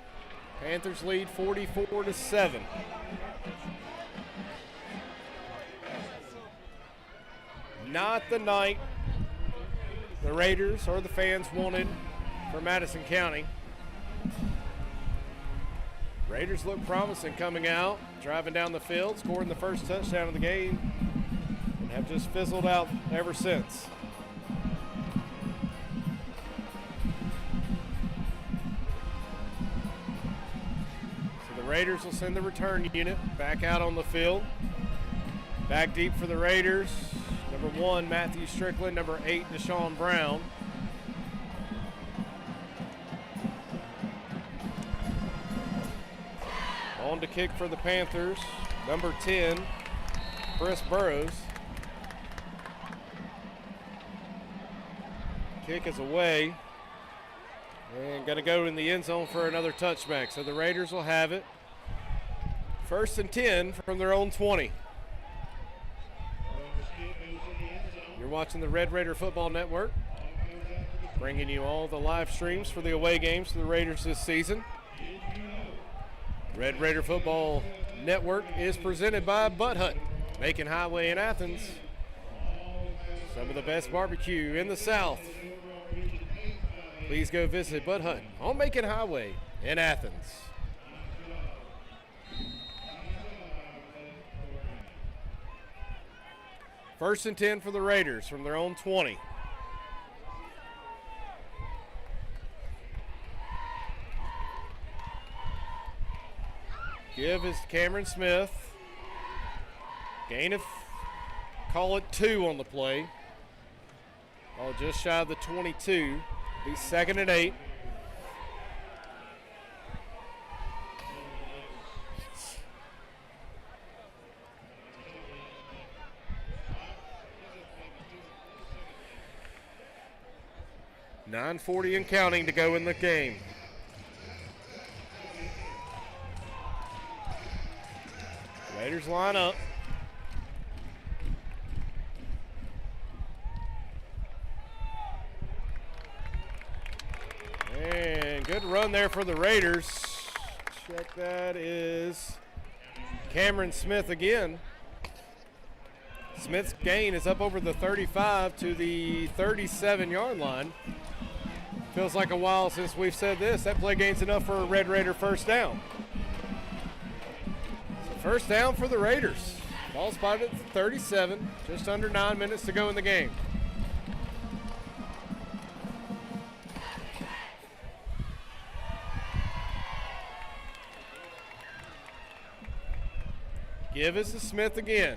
Panthers lead 44-7. Not the night the Raiders or the fans wanted for Madison County. Raiders look promising coming out, driving down the field, scoring the first touchdown of the game, and have just fizzled out ever since. So the Raiders will send the return unit back out on the field. Back deep for the Raiders. Number 1, Matthew Strickland. Number 8, Deshaun Brown. On to kick for the Panthers. Number 10, Chris Burrows. Kick is away. And going to go in the end zone for another touchback. So the Raiders will have it. 1st and 10 from their own 20. You're watching the Red Raider Football Network, bringing you all the live streams for the away games for the Raiders this season. Red Raider Football Network is presented by Butt Hut, Macon Highway in Athens. Some of the best barbecue in the South. Please go visit Butt Hut on Macon Highway in Athens. First and 10 for the Raiders from their own 20. Give is Cameron Smith. Gain of, call it 2 on the play. Ball just shy of the 22. He's 2nd and 8. .940 and counting to go in the game. Raiders line up. And good run there for the Raiders. Check that is Cameron Smith again. Smith's gain is up over the 35 to the 37-yard line. Feels like a while since we've said this. That play gain's enough for a Red Raider first down. So first down for the Raiders. Ball spotted at 37, just under 9 minutes to go in the game. Give us to Smith again.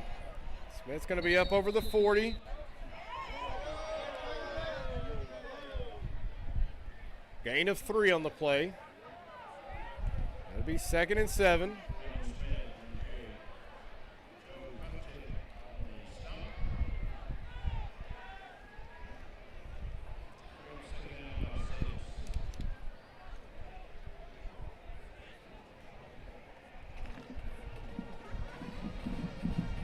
Smith's going to be up over the 40. Gain of 3 on the play. That'll be 2nd and 7.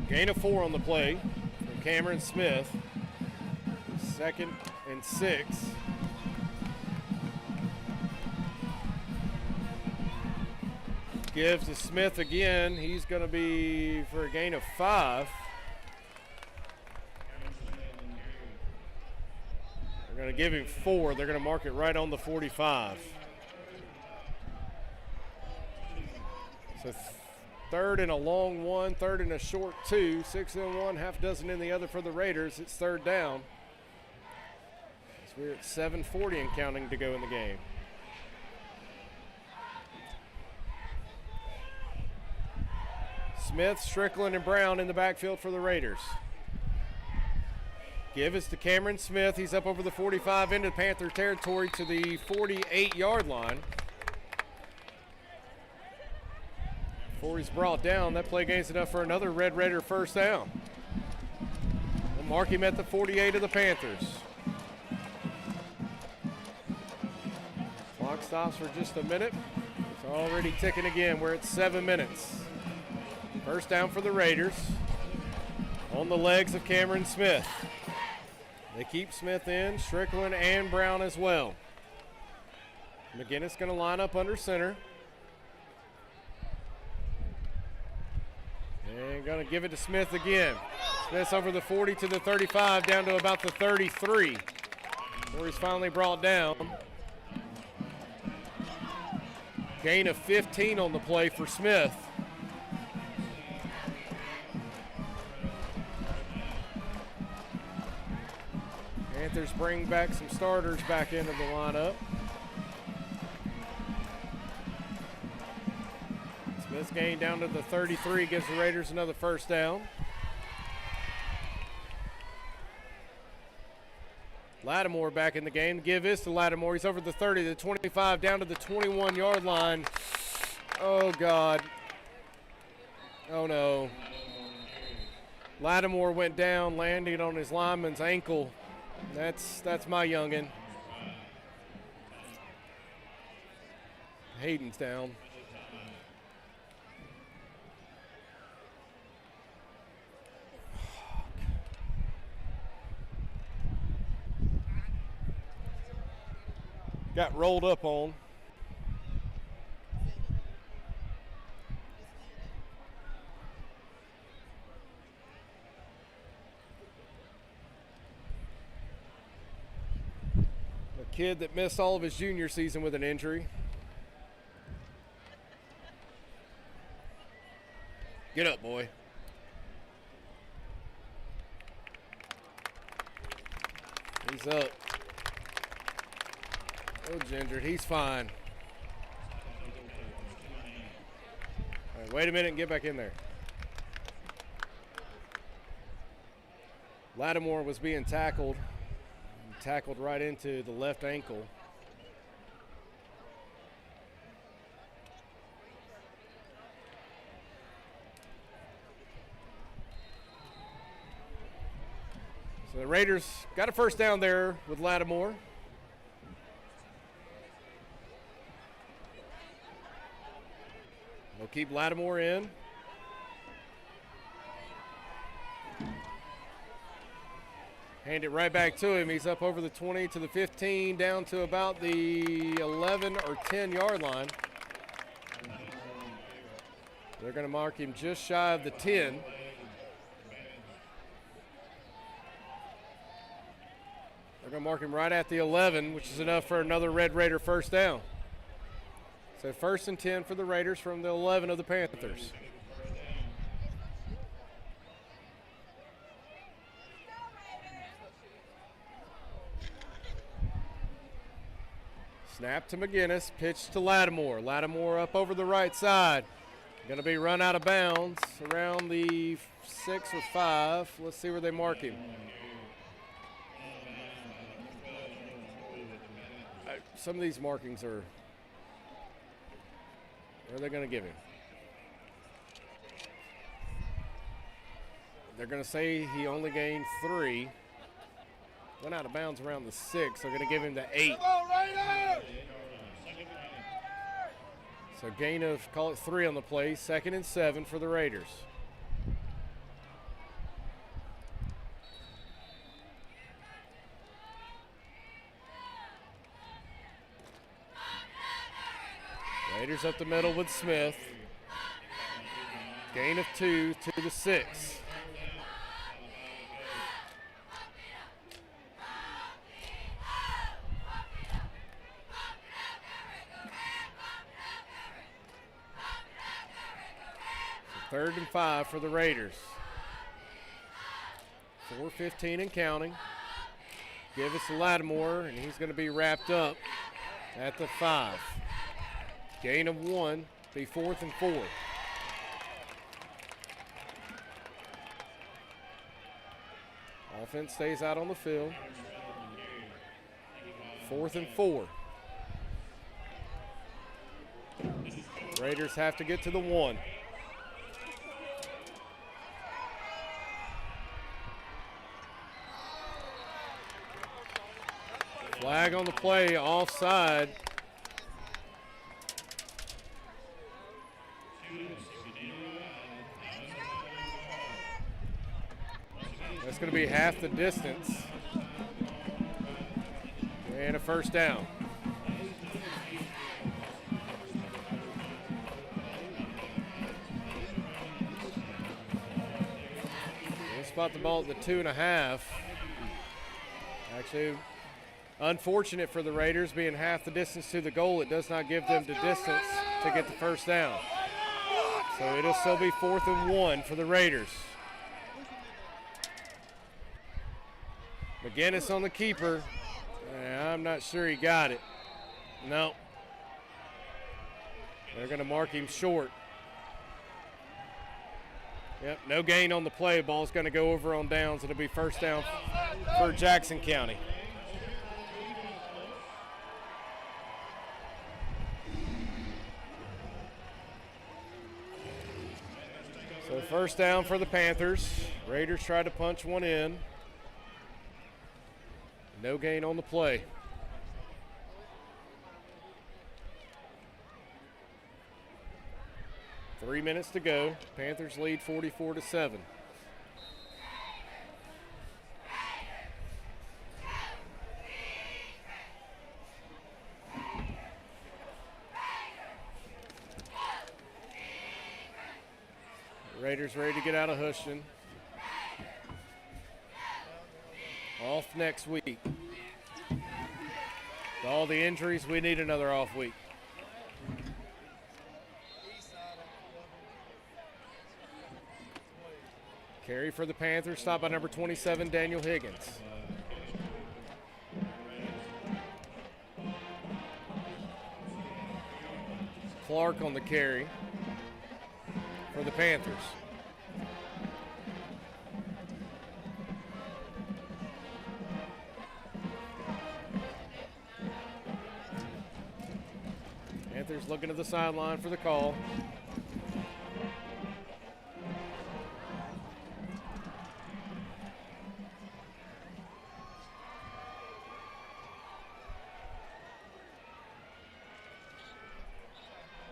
Gain of 4 on the play from Cameron Smith. 2nd and 6. Gives to Smith again. He's going to be for a gain of 5. They're going to give him 4. They're going to mark it right on the 45. So 3rd and a long 1, 3rd and a short 2, 6 and 1, half dozen in the other for the Raiders. It's 3rd down. So we're at 7:40 and counting to go in the game. Smith, Strickland, and Brown in the backfield for the Raiders. Give is to Cameron Smith. He's up over the 45 into Panther territory to the 48-yard line. Before he's brought down, that play gain's enough for another Red Raider first down. We'll mark him at the 48 of the Panthers. Clock stops for just a minute. It's already ticking again. We're at 7 minutes. First down for the Raiders on the legs of Cameron Smith. They keep Smith in, Strickland and Brown as well. McGinnis going to line up under center. And going to give it to Smith again. Smith's over the 40 to the 35, down to about the 33, where he's finally brought down. Gain of 15 on the play for Smith. Panthers bring back some starters back into the lineup. Smith's gain down to the 33 gives the Raiders another first down. Lattimore back in the game. Give this to Lattimore. He's over the 30, the 25, down to the 21-yard line. Oh, God. Oh, no. Lattimore went down, landing on his lineman's ankle. That's my youngin'. Hayden's down. Got rolled up on. A kid that missed all of his junior season with an injury. Get up, boy. He's up. Oh, Ginger, he's fine. All right, wait a minute and get back in there. Lattimore was being tackled right into the left ankle. So the Raiders got a first down there with Lattimore. They'll keep Lattimore in. Hand it right back to him. He's up over the 20 to the 15, down to about the 11 or 10-yard line. They're going to mark him just shy of the 10. They're going to mark him right at the 11, which is enough for another Red Raider first down. So 1st and 10 for the Raiders from the 11 of the Panthers. Snap to McGinnis, pitch to Lattimore. Lattimore up over the right side. Going to be run out of bounds around the 6 or 5. Let's see where they mark him. Some of these markings are... Where are they going to give him? They're going to say he only gained 3. Went out of bounds around the 6. They're going to give him the 8. So gain of, call it 3 on the play. 2nd and 7 for the Raiders. Raiders up the middle with Smith. Gain of 2 to the 6. So 3rd and 5 for the Raiders. 4:15 and counting. Give us to Lattimore, and he's going to be wrapped up at the 5. Gain of 1, be 4th and 4. Offense stays out on the field. 4th and 4. Raiders have to get to the 1. Flag on the play, offside. That's going to be half the distance. and a first down. They spot the ball at the 2.5. Actually, unfortunate for the Raiders, being half the distance to the goal, it does not give them the distance to get the first down. So it'll still be 4th and 1 for the Raiders. McGinnis on the keeper. I'm not sure he got it. No. They're going to mark him short. Yep, no gain on the play. Ball's going to go over on downs. It'll be first down for Jackson County. So first down for the Panthers. Raiders try to punch one in. No gain on the play. Three minutes to go. Panthers lead 44-7. Raiders ready to get out of Houston. Off next week. With all the injuries, we need another off week. Carry for the Panthers, stopped by number 27, Daniel Higgins. Clark on the carry for the Panthers. Panthers looking to the sideline for the call.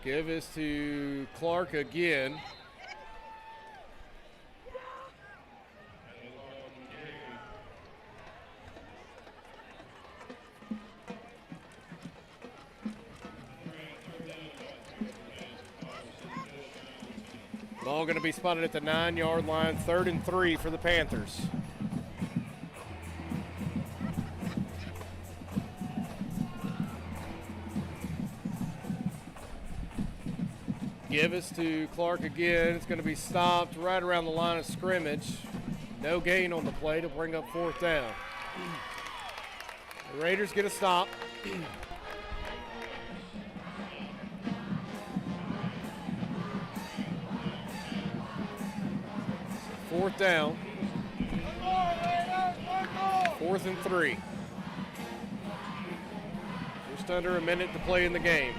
Give is to Clark again. Ball going to be spotted at the 9-yard line, 3rd and 3 for the Panthers. Give us to Clark again. It's going to be stopped right around the line of scrimmage. No gain on the play to bring up 4th down. The Raiders get a stop. 4th down. 4th and 3. Just under a minute to play in the game.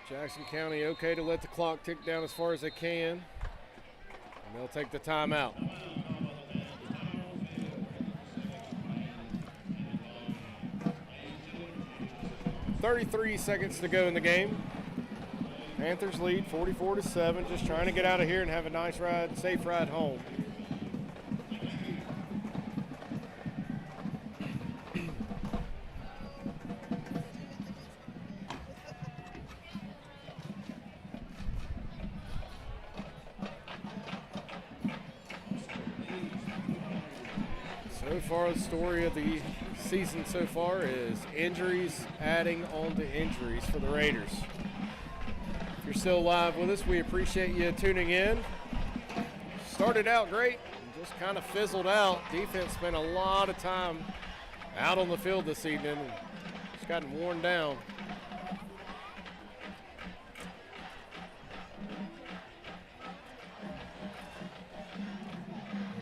Jackson County okay to let the clock tick down as far as they can. And they'll take the timeout. .33 seconds to go in the game. Panthers lead 44-7, just trying to get out of here and have a nice ride, safe ride home. So far, the story of the season so far is injuries adding on to injuries for the Raiders. If you're still live with us, we appreciate you tuning in. Started out great and just kind of fizzled out. Defense spent a lot of time out on the field this evening and just gotten worn down.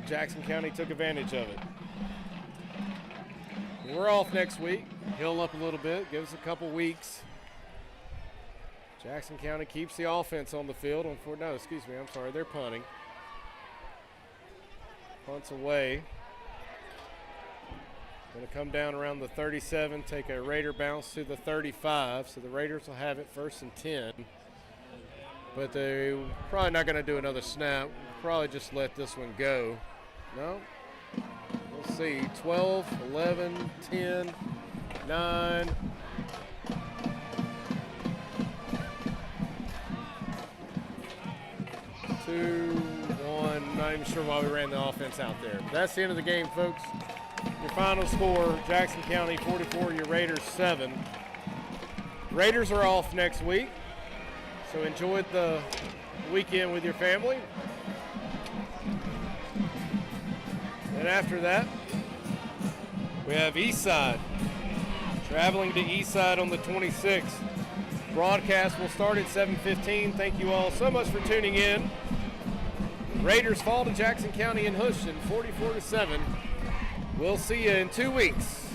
Jackson County took advantage of it. We're off next week. Heal up a little bit. Give us a couple weeks. Jackson County keeps the offense on the field. They're punting. Punts away. Going to come down around the 37, take a Raider bounce to the 35, so the Raiders will have it 1st and 10. But they're probably not going to do another snap. Probably just let this one go. No? We'll see. 12, 11, 10, 9. Two, one. Not even sure why we ran the offense out there. But that's the end of the game, folks. Your final score, Jackson County 44, your Raiders 7. Raiders are off next week, so enjoy the weekend with your family. And after that, we have Eastside traveling to Eastside on the 26th. Broadcast will start at 7:15. Thank you all so much for tuning in. Raiders fall to Jackson County in Houston 44-7. We'll see you in 2 weeks.